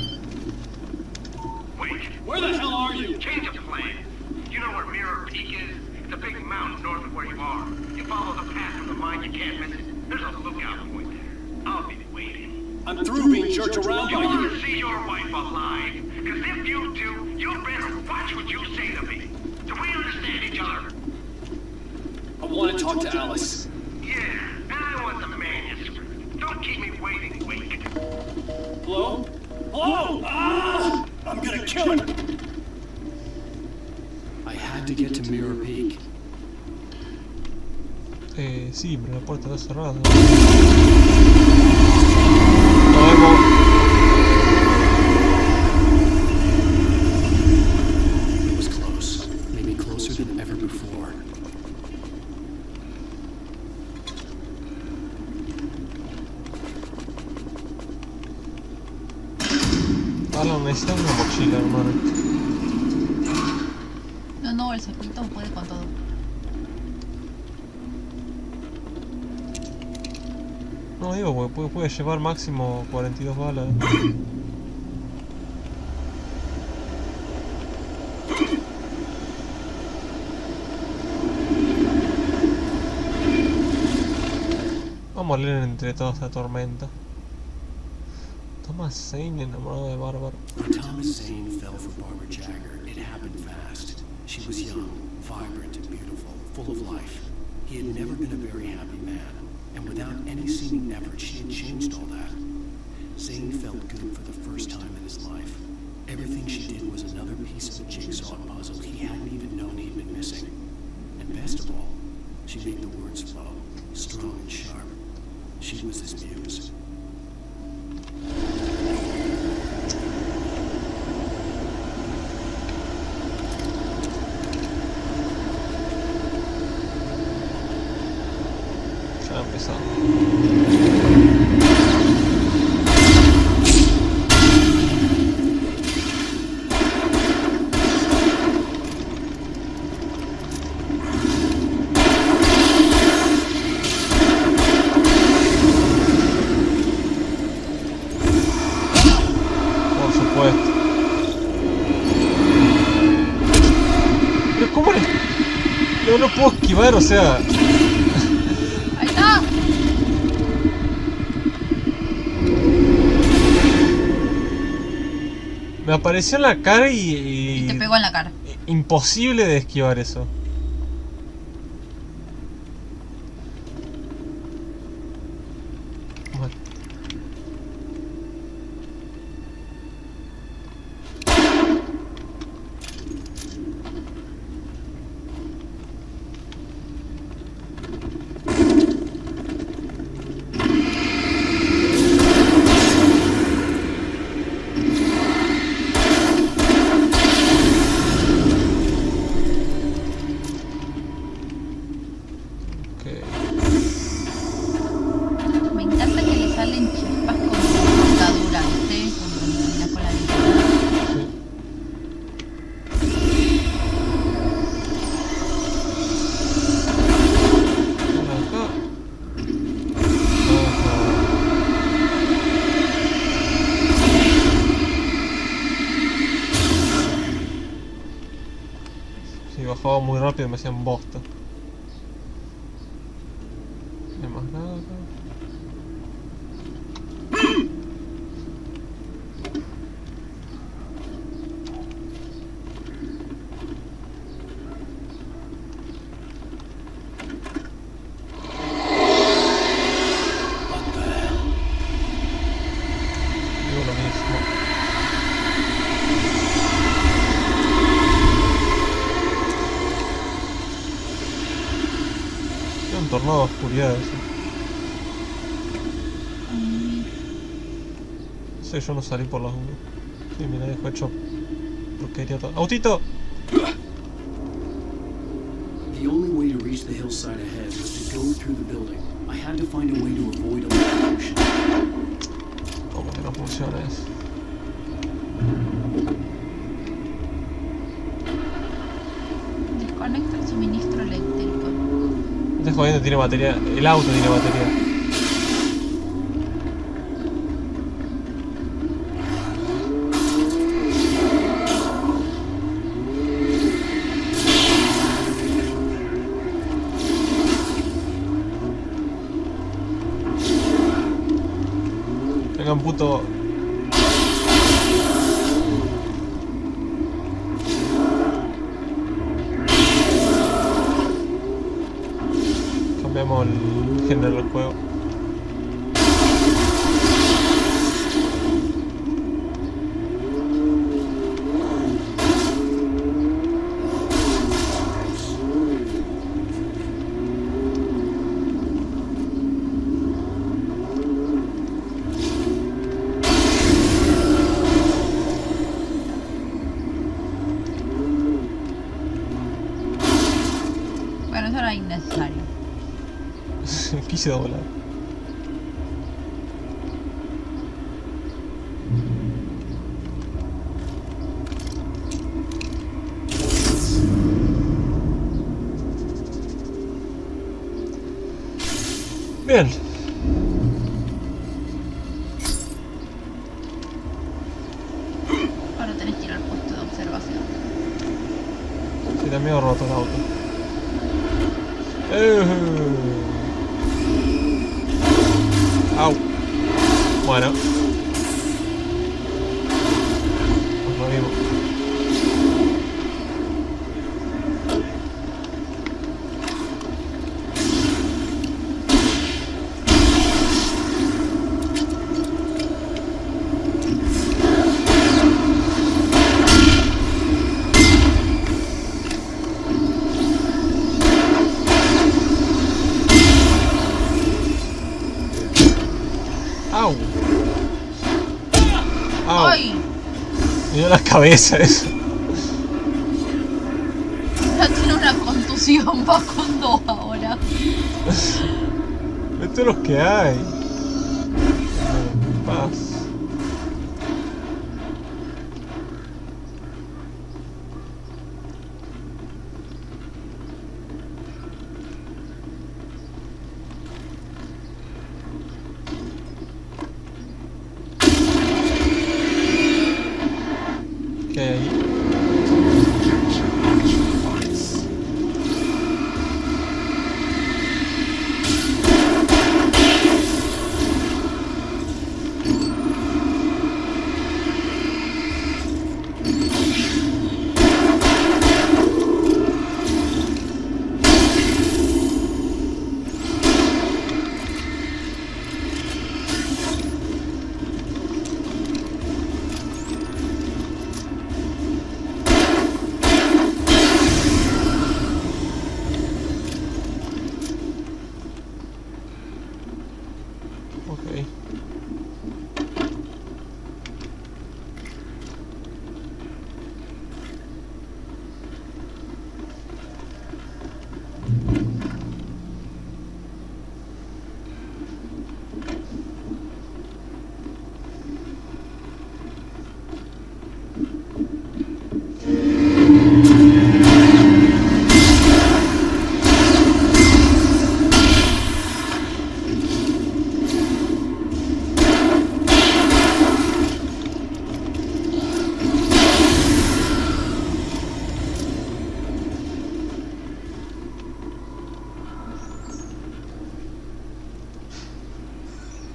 Wait, where the hell are you? Change of plan. You know where Mirror Peak is? It's a big mountain north of where you are. You follow the path from the mine, you can't miss it. There's a lookout point there. I'll be waiting. I'm through being jerked around You by want you. to see your wife alive? Because if you do, you better watch what you say to me. Do we understand each other? I want to talk to Alice. Yeah, and I want the manuscript. Don't keep me waiting, Wake. Hello? Hello? Ah! I'm gonna kill him! I had to get to Mirror Peak. Sí, pero la puerta está cerrada. Nos vemos. It was close. Maybe closer than ever before. Alan, necesita una mochila, hermano. No, el saquito puede con todo. No digo, porque puede llevar máximo 42 balas. Vamos a leer entre toda esta tormenta. Thomas Zane enamorado de Bárbara. When Thomas Zane fell for Barbara Jagger, it happened fast. She was young, vibrant, beautiful, full of life. He had never been a very happy man, and without any seeming effort, she had changed all that. Zane felt good for the first time in his life. Everything she did was another piece of a jigsaw puzzle he hadn't even known he'd been missing. And best of all, she made the words flow, strong and sharp. She was his muse. Ya empezamos. Por supuesto. Pero ¿cómo le...? No lo puedo esquivar, o sea... ¡Ahí está! Me apareció en la cara y Te pegó en la cara. imposible de esquivar eso. Bueno. Me encanta que le salen chispas con la cortadura, ¿viste? Cuando terminas con la linterna. Si bajaba muy rápido me hacían bosta. No hay más nada acá. Digo lo mismo. tornado de oscuridad eso. No sé, yo no salí por las dudas. Sí, mira, dejó hecho porquería todo. ¡Autito! The only way to reach the hillside ahead was to go through the building. I had to find a way to avoid electrocution. ¿Cómo que no funciona eso? Desconecta el suministro eléctrico. No estás jodiendo, tiene batería. El auto tiene batería. Venga, un puto. Cambiamos el género del juego. Bueno, eso era innecesario. Quise doblar. Bien. Ahora tenés que ir al puesto de observación. Sí, también he roto el auto. Au. Bueno. Pues lo mismo. Au. Au. ¡Ay! Me dio la cabeza eso. Ya tiene una contusión, va con 2 ahora. De todos los que hay. Paz. ¿Qué hay ahí? Ok.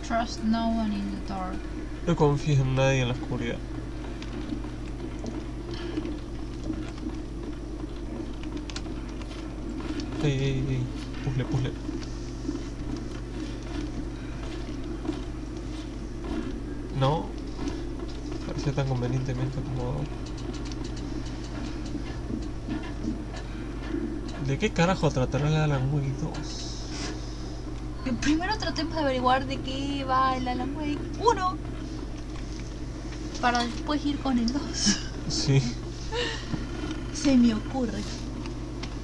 Trust no one in the dark. No confíes en nadie en la oscuridad. Ey. Puzzle. No. Parece tan convenientemente acomodado. ¿De qué carajo tratará el Alan Wake 2? Que primero tratemos de averiguar de qué va el Alan Wake 1 para después ir con el 2. Sí. Se me ocurre.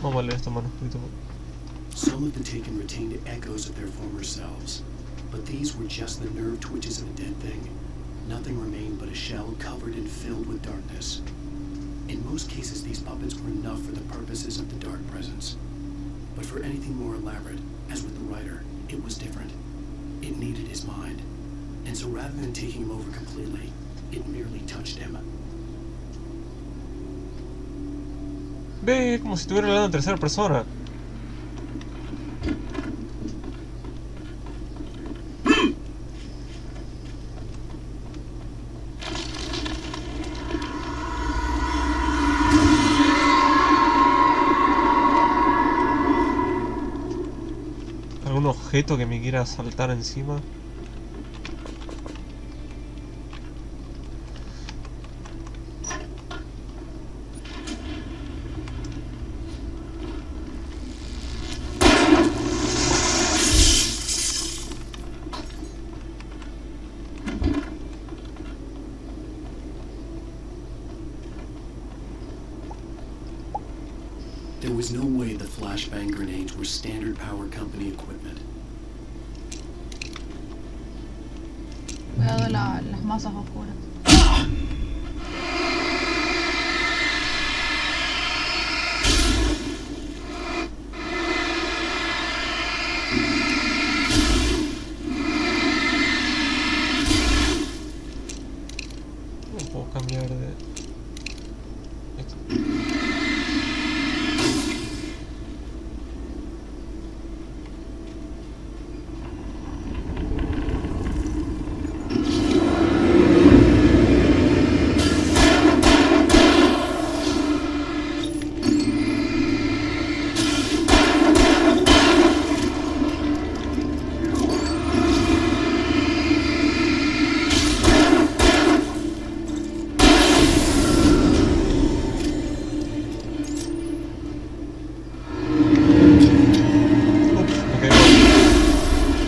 Vamos a leer esta manuscrito. Some of the taken retained echoes of their former selves, but these were just the nerve twitches of a dead thing. Nothing remained but a shell covered and filled with darkness. In most cases, these puppets were enough for the purposes of the dark presence. But for anything more elaborate, as with the writer, it was different. It needed his mind. And so rather than taking him over completely, it merely touched him. Ve, como si estuviera hablando en tercera persona. ¿Algún objeto que me quiera saltar encima? There was no way the flashbang grenades were standard power company equipment. Cuidado de las masas oscuras. No puedo cambiar de... Esto.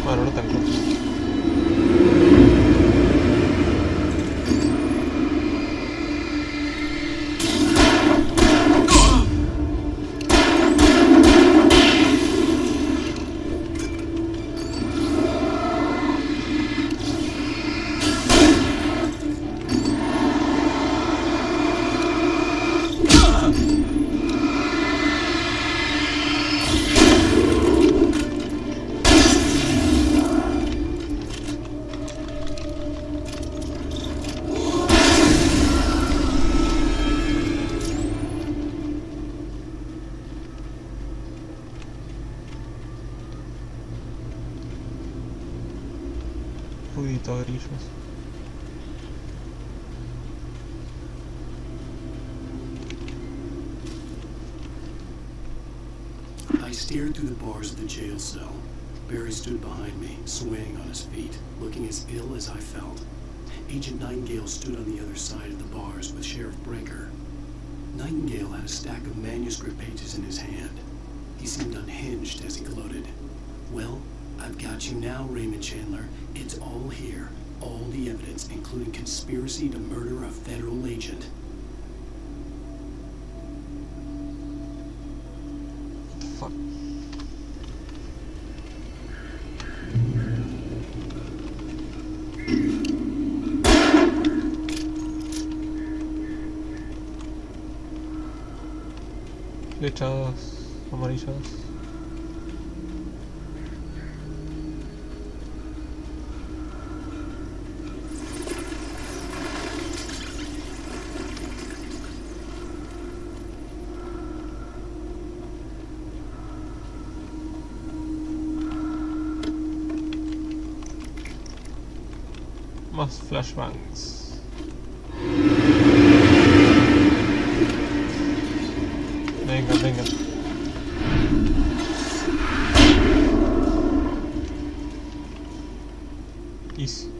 Bueno, no tanto. Ruidito de grillos. I stared through the bars of the jail cell. Barry stood behind me, swaying on his feet, looking as ill as I felt. Agent Nightingale stood on the other side of the bars with Sheriff Brinker. Nightingale had a stack of manuscript pages in his hand. He seemed unhinged as he gloated. Well, I've got you now, Raymond Chandler. It's all here. All the evidence, including conspiracy to murder a federal agent. What the fuck? Flechas amarillas. Más flashbangs. Venga, venga. Easy.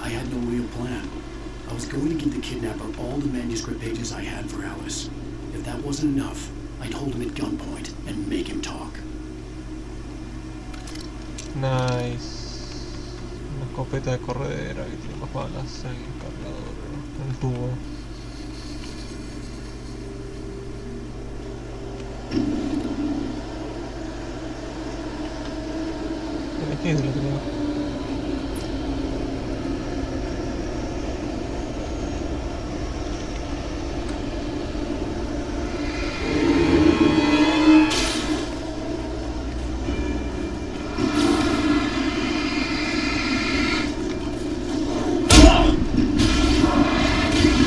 I had no real plan. I was going to give the kidnapper all the manuscript pages I had for Alice. If that wasn't enough, I'd hold him at gunpoint and make him talk. Nice. Una escopeta de corredera que tiene más balas, el cargador, el tubo. ¿Qué es lo que tengo?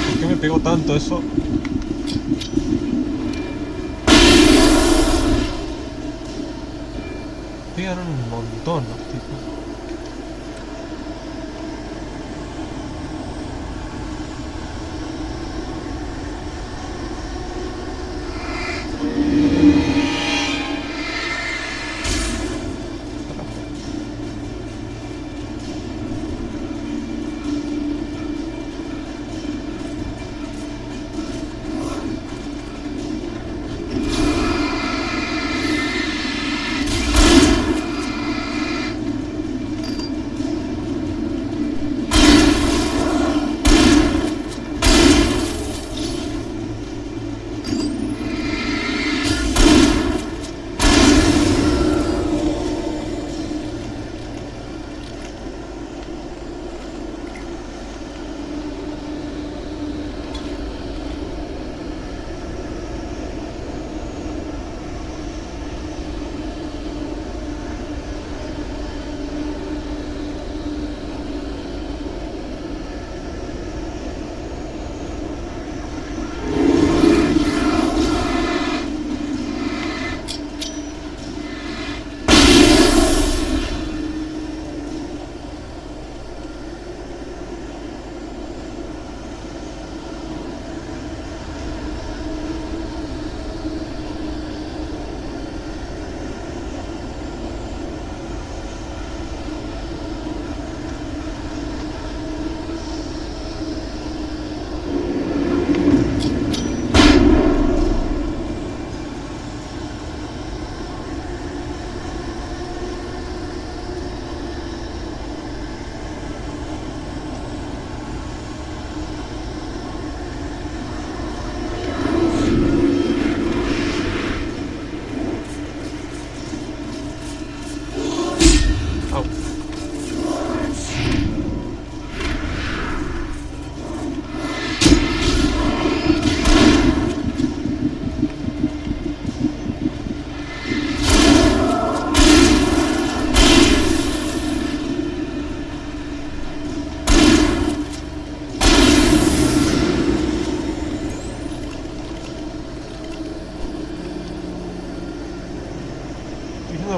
¿Por qué me pegó tanto eso? Pegan un montón los tipos.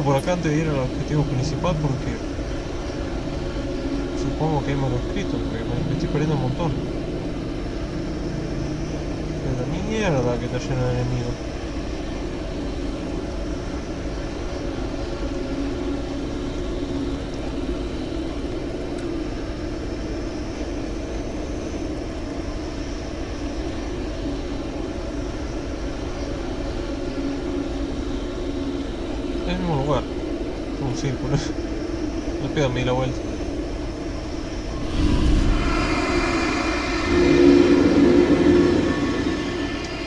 Por acá antes de ir al objetivo principal porque supongo que hay manuscritos porque me estoy perdiendo un montón. Pero ni mierda que está lleno de enemigos. En el mismo lugar, un círculo. No pega a mí la vuelta.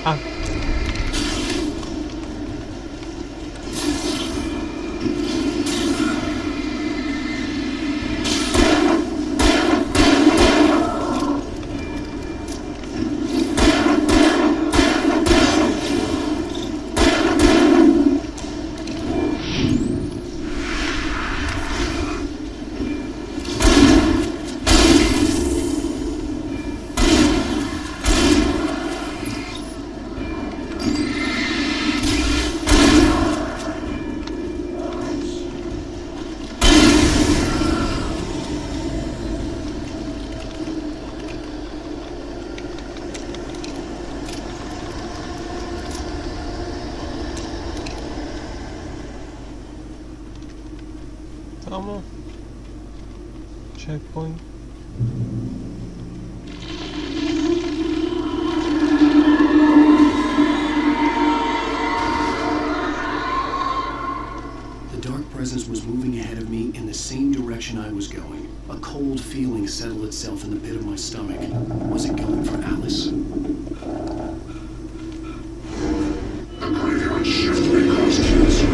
Ah. Vamos. Checkpoint. presence was moving ahead of me in the same direction I was going. A cold feeling settled itself in the pit of my stomach. Was it going for Alice? The graveyard shift may cause cancer.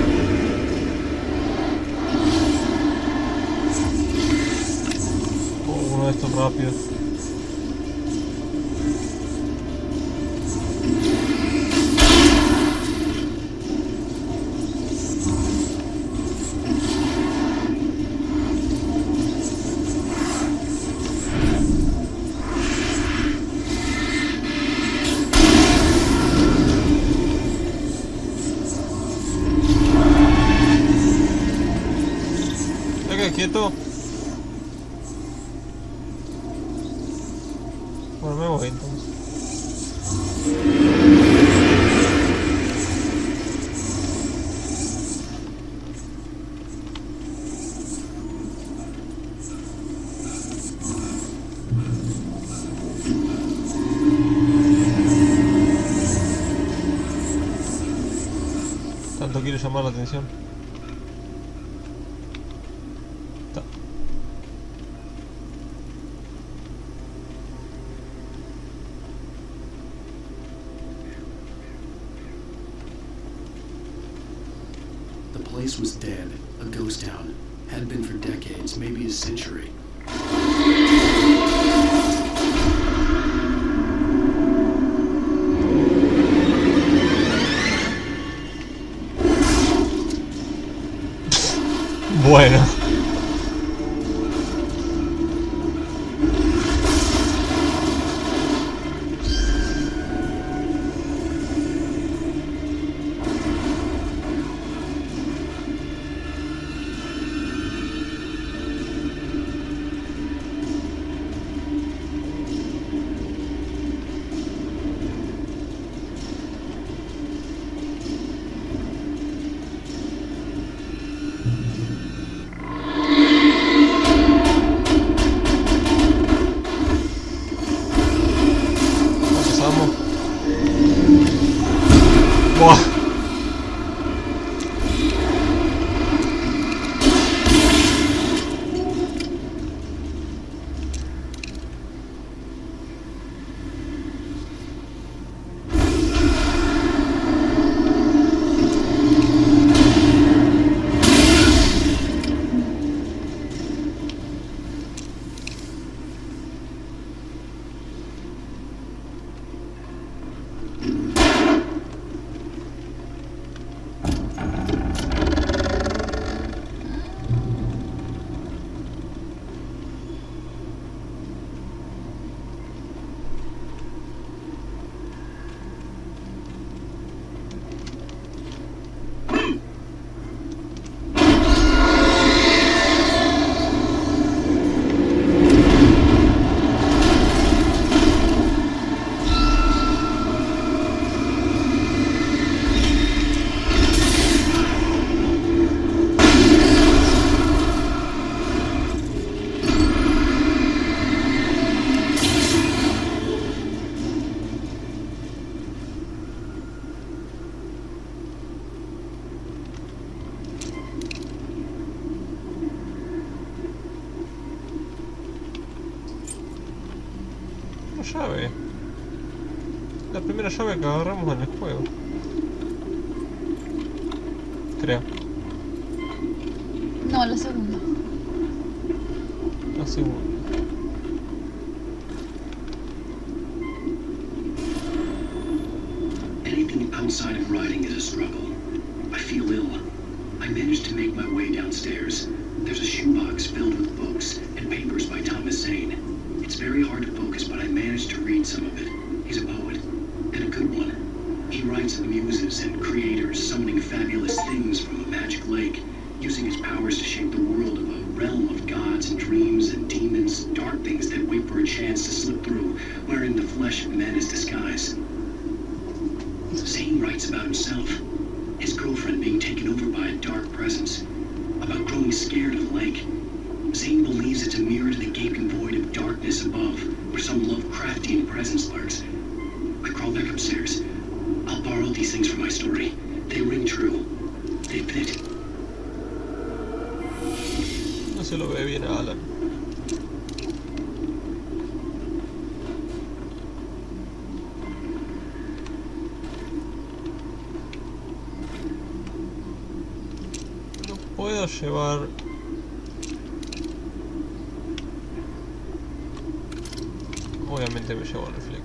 Oh, uno de estos rápidos. Quieto. Bueno, me voy entonces. Tanto quiere llamar la atención. The place was dead, a ghost town. Had been for decades, maybe a century. Bueno. Buah. Llave. La primera llave que agarramos en el juego. Creo. No, la segunda. La segunda. Anything outside of riding is a struggle. I feel ill. I managed to make my way downstairs. There's a shoebox filled with books and papers by Thomas Zane. It's very hard to focus, but I managed to read some of it. He's a poet, and a good one. He writes of muses and creators summoning fabulous things from a magic lake, using his powers to shape the world of a realm of gods and dreams and demons, dark things that wait for a chance to slip through, wearing the flesh of men as disguise. Zane writes about himself, his girlfriend being taken over by a dark presence, about growing scared of the lake. Zane believes it's a mirror to the gaping void of darkness above, where some Lovecraftian presence lurks. I crawl back upstairs. I'll borrow these things for my story. They ring true. They fit. No se lo ve bien a Alan. No puedo llevar... Obviamente me llevo reflecas.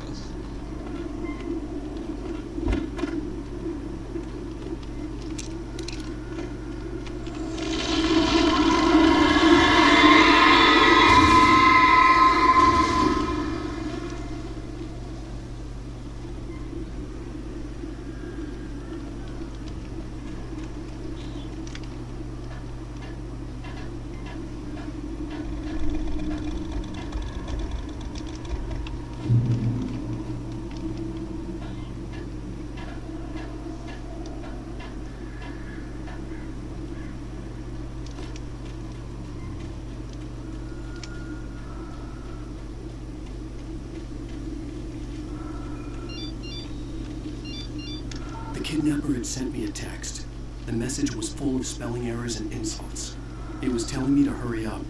The kidnapper had sent me a text. The message was full of spelling errors and insults. It was telling me to hurry up.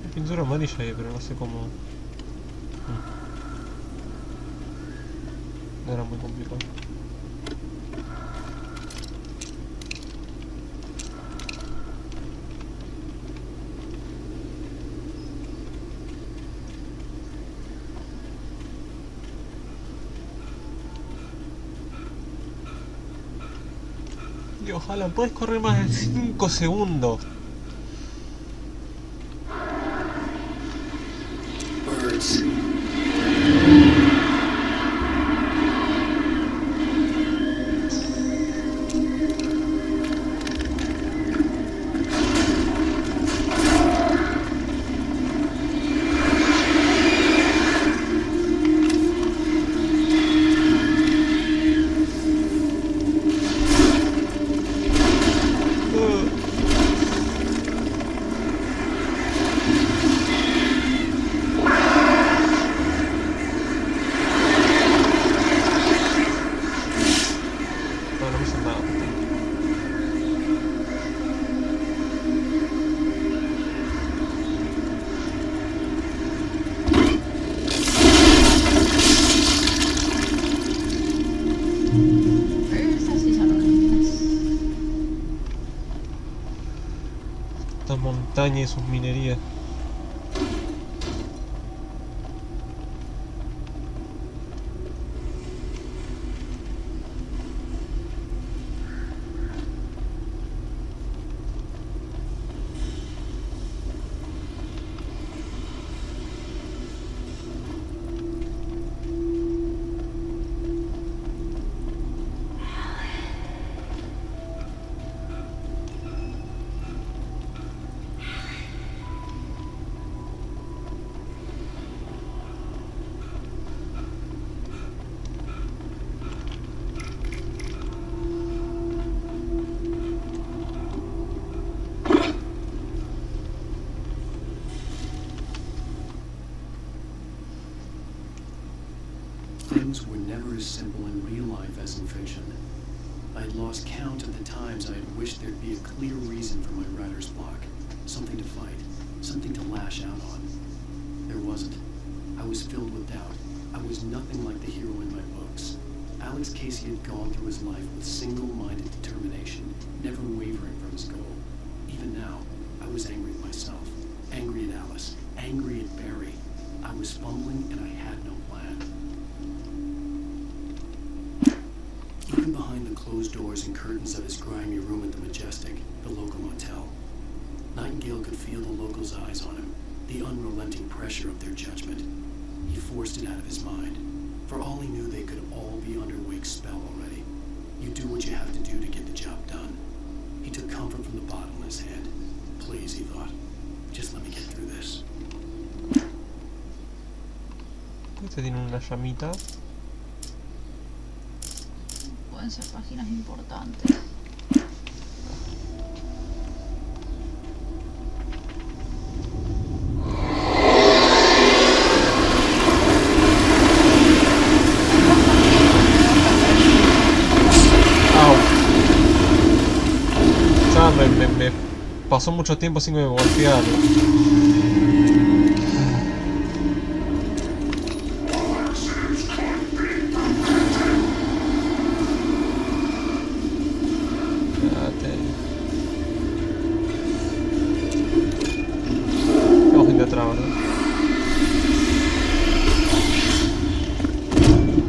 Hay pintura amarilla ahí, pero no sé cómo... No era muy complicado. Dios, Alan, puedes correr más de 5 segundos. Birds. Esta montaña y sus minerías. Things were never as simple in real life as in fiction. I had lost count of the times I had wished there'd be a clear reason for my writer's block. Something to fight, something to lash out on. There wasn't. I was filled with doubt. I was nothing like the hero in my books. Alex Casey had gone through his life with single-minded determination, never wavering from his goal. Even now, I was angry at myself, angry at Alice, angry at Barry. I was fumbling and I had no plan. Even behind the closed doors and curtains of his grimy room at the Majestic, the local motel, Nightingale could feel the locals' eyes on him, the unrelenting pressure of their judgment. He forced it out of his mind. For all he knew, they could all be under Wake's spell already. You do what you have to do to get the job done. He took comfort from the bottle in his hand. Please, he thought, just let me get through this. Este tiene una llamita. Pueden ser páginas importantes. Me pasó mucho tiempo sin que me golpeara. Tengo gente atrás, ¿verdad?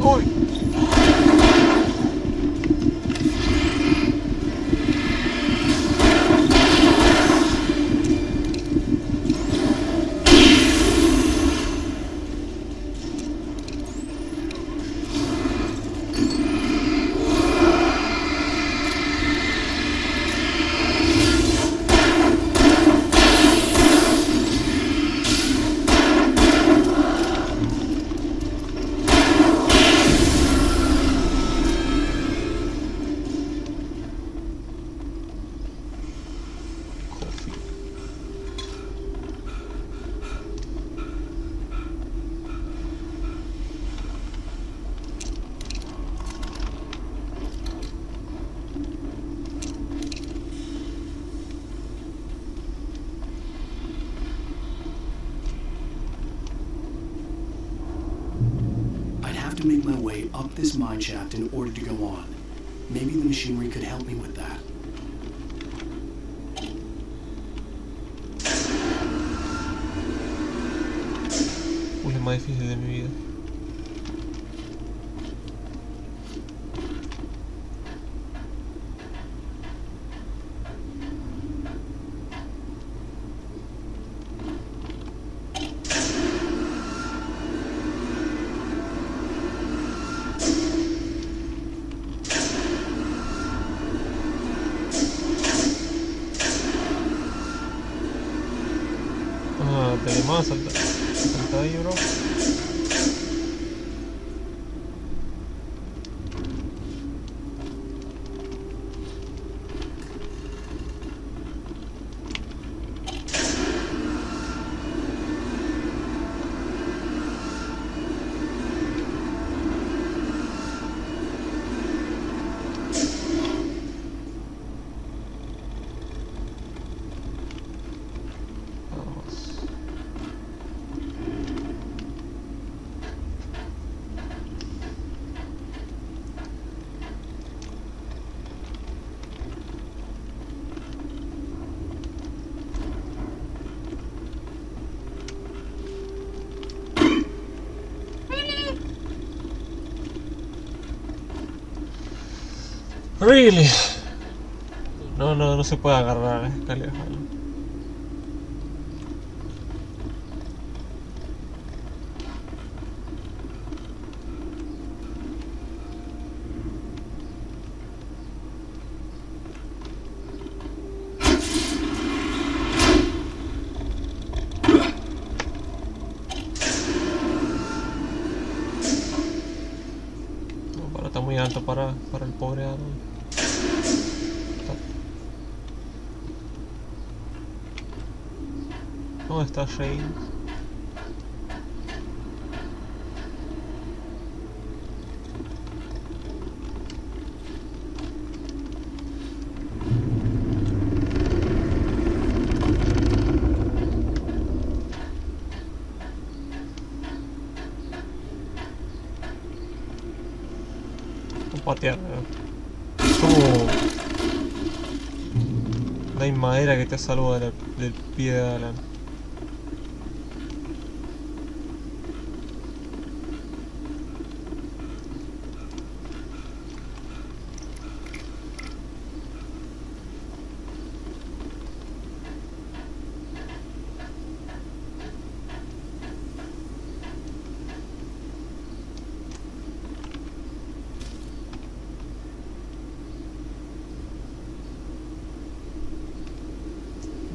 ¡Uy! To make my way up this mine shaft in order to go on. Maybe the machinery could help me with that. Es más difícil de mi vida. Más salta ahí, bro. Really? No se puede agarrar las escaleras. No, está muy alto para el pobre Adam. ¿Dónde está Shane? Voy a patear. Como... no hay madera que te salva del pie de Alan.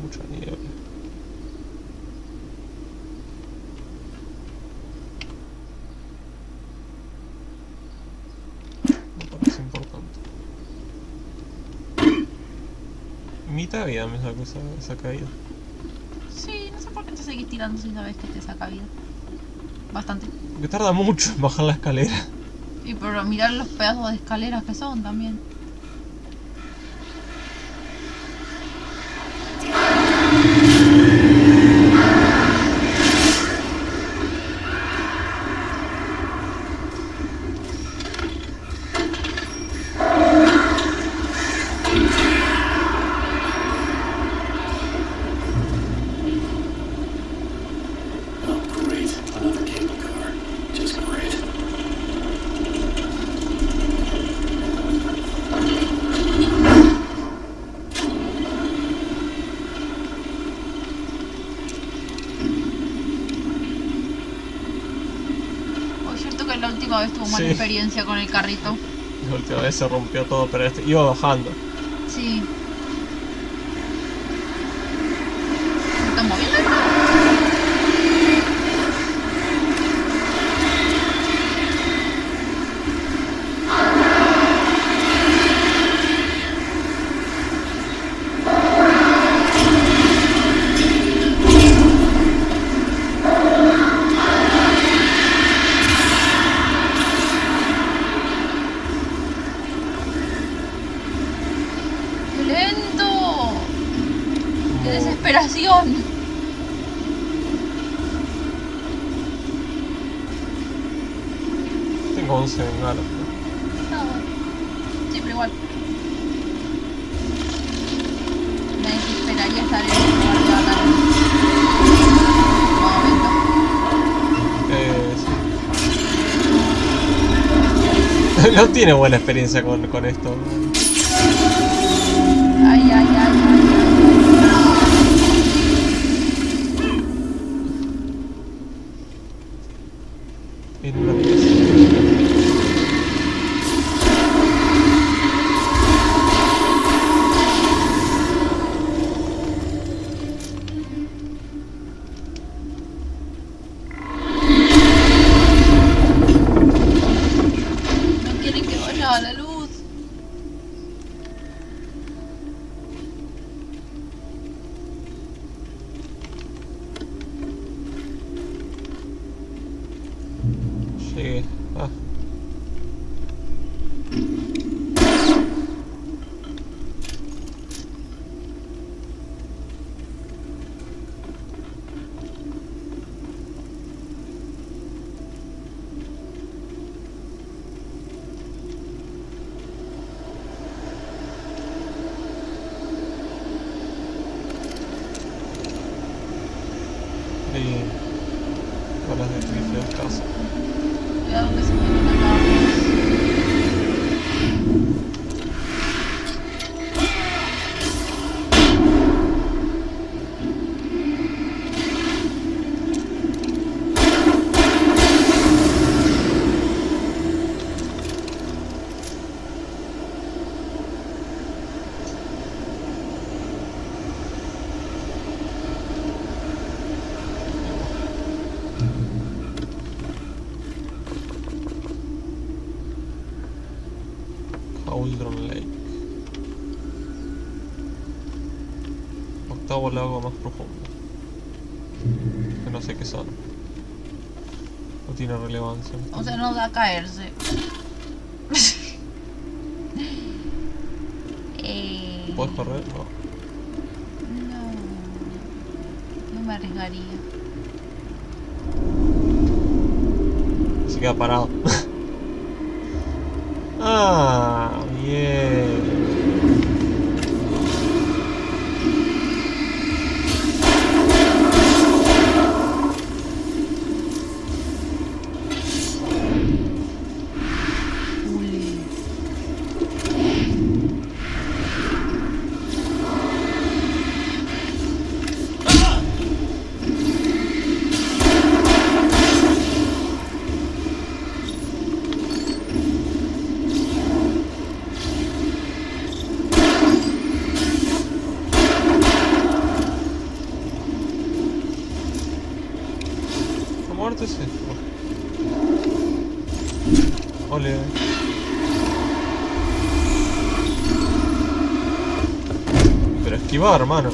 Mucha niebla. No parece importante. Mitad vida me sacó esa caída. Sí, no sé por qué te seguís tirando si sabes que te saca vida. Bastante. Porque tarda mucho en bajar la escalera. Y pero mirar los pedazos de escaleras que son también. última vez tuvo mala experiencia con el carrito. La última vez se rompió todo, pero este iba bajando. Sí. ¿Se está moviendo? ¡Desesperación! Tengo 11 bengalas. Ah, bueno. Sí, pero igual. Me desesperaría estar en el lugar de batalla. Sí. No tiene buena experiencia con esto. Ay, ay, ay, ay, ay. En una pieza. No quieren que vaya a la luz. Llegué. Ah. Y horas de rifle de casa. Cuidado que se vienen acá. Cauldron Lake. Octavo lago más profundo. Que no sé qué son. No tiene relevancia. O sea, no da a caerse. ¿Puedes correr? No. No me arriesgaría. Se queda parado. Ah, bien. Muerte es esto. Ole. Pero esquivar, hermano.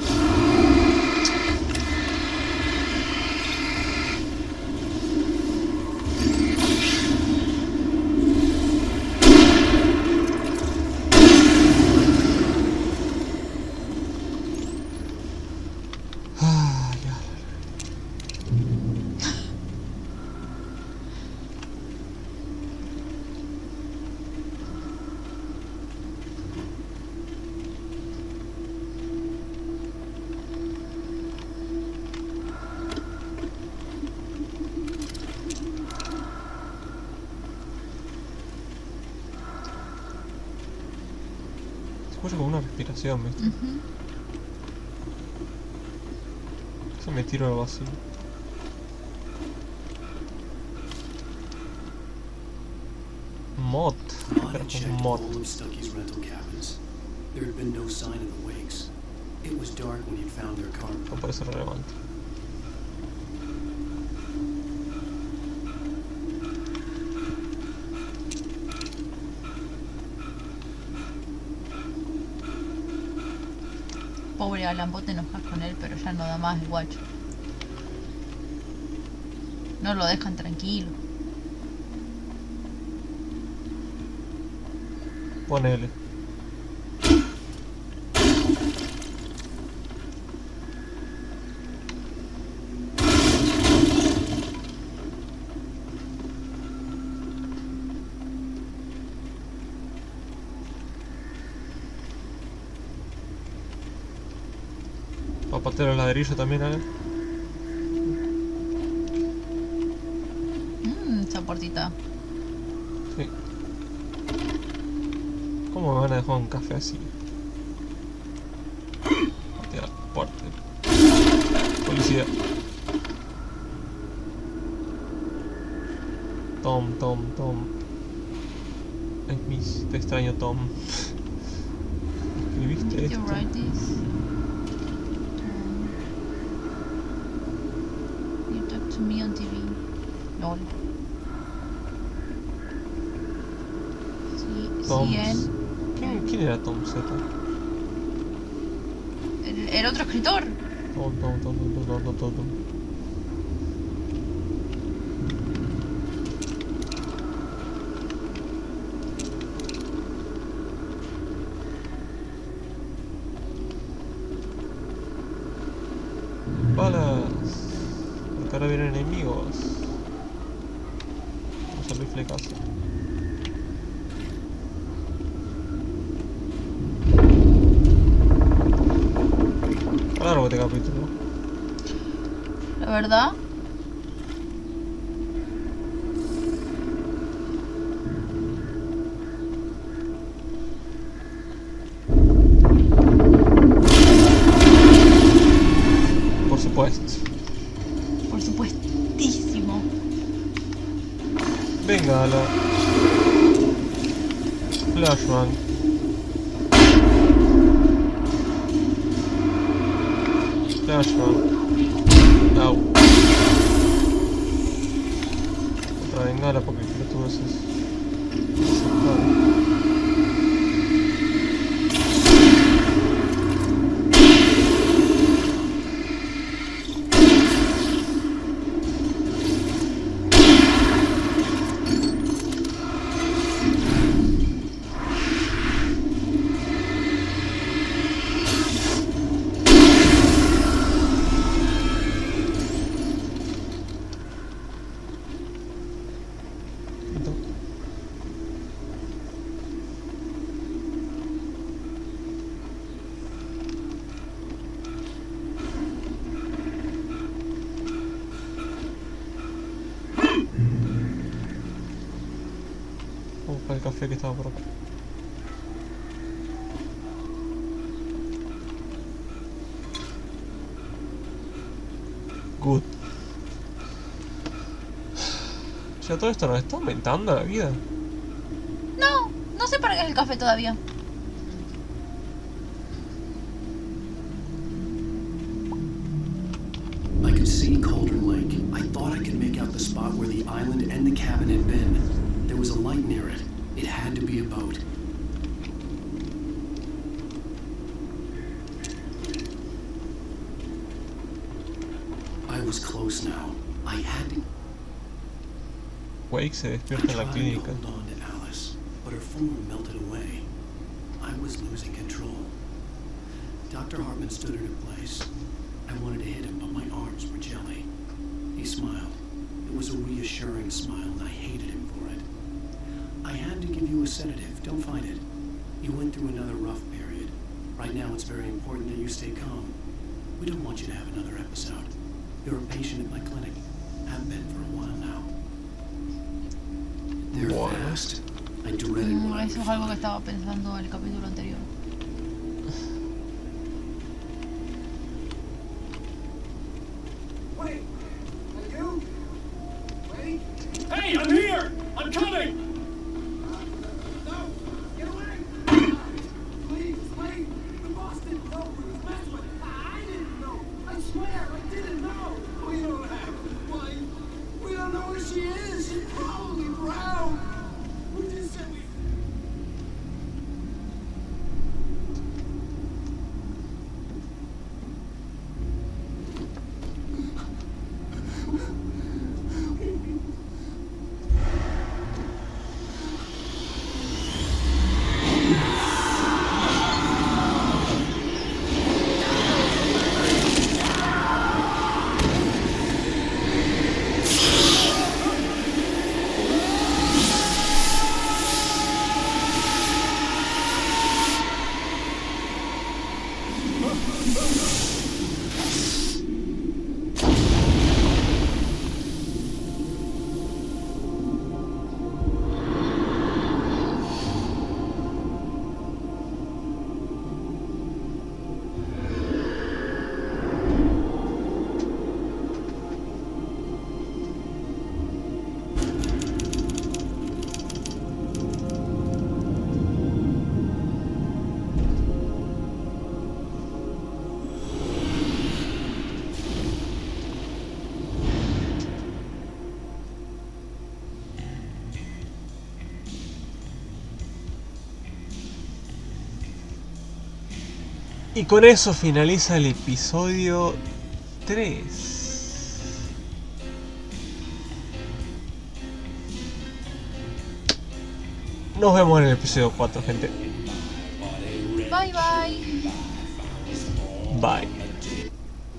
Escucho como una respiración, ¿viste? Se me tiro al vacío. Mod. Maud had checked all of Stucky's rental cabins. There had been no sign of the wakes. It was dark when he'd found their car. No puede ser relevante. Pobre Alan, vos te enojas con él, pero ya no da más el guacho. No lo dejan tranquilo. Ponele. Va a patear el ladrillo también, ¿eh? Esa puertita. Sí. ¿Cómo me van a dejar un café así? Patear la puerta. Policía. Tom. Ay, te extraño, Tom. ¿Escribiste esto? You talk to me on TV. LOL. Tom. Sí, ¿Quién era Tom Z? el otro escritor. Tom. Balas. Porque ahora vienen enemigos. Vamos al rifle casa. Largo este capítulo. La verdad. Por supuesto. Por supuestísimo. Venga, la Flashman. Au. Otra bengala porque el pelotudo es Vamos para el café que estaba por acá. Good. Ya todo esto nos está aumentando la vida. No sé para qué es el café todavía. I could see Cauldron Lake. I thought I could make out the spot where the island and the cabin had been. There was a light near it. It had to be a boat. I was close now. I had to. Wake se despierta en la clínica. Hold on to Alice, but her form melted away. I was losing control. Dr. Hartman stood in her place. I wanted to hit him, but my arms were jelly. He smiled. It was a reassuring smile, and I hated him for it. I had to give you a sedative. Don't fight it. You went through another rough period. Right now, it's very important that you stay calm. We don't want you to have another episode. You're a patient at my clinic. Have been for a while now. They're fast. I dreaded what I Eso es algo que estaba pensando en el capítulo anterior. Wait! Are you? Wait! Hey, I'm here! I'm coming! Y con eso finaliza el episodio 3. Nos vemos en el episodio 4, gente. Bye bye. Bye.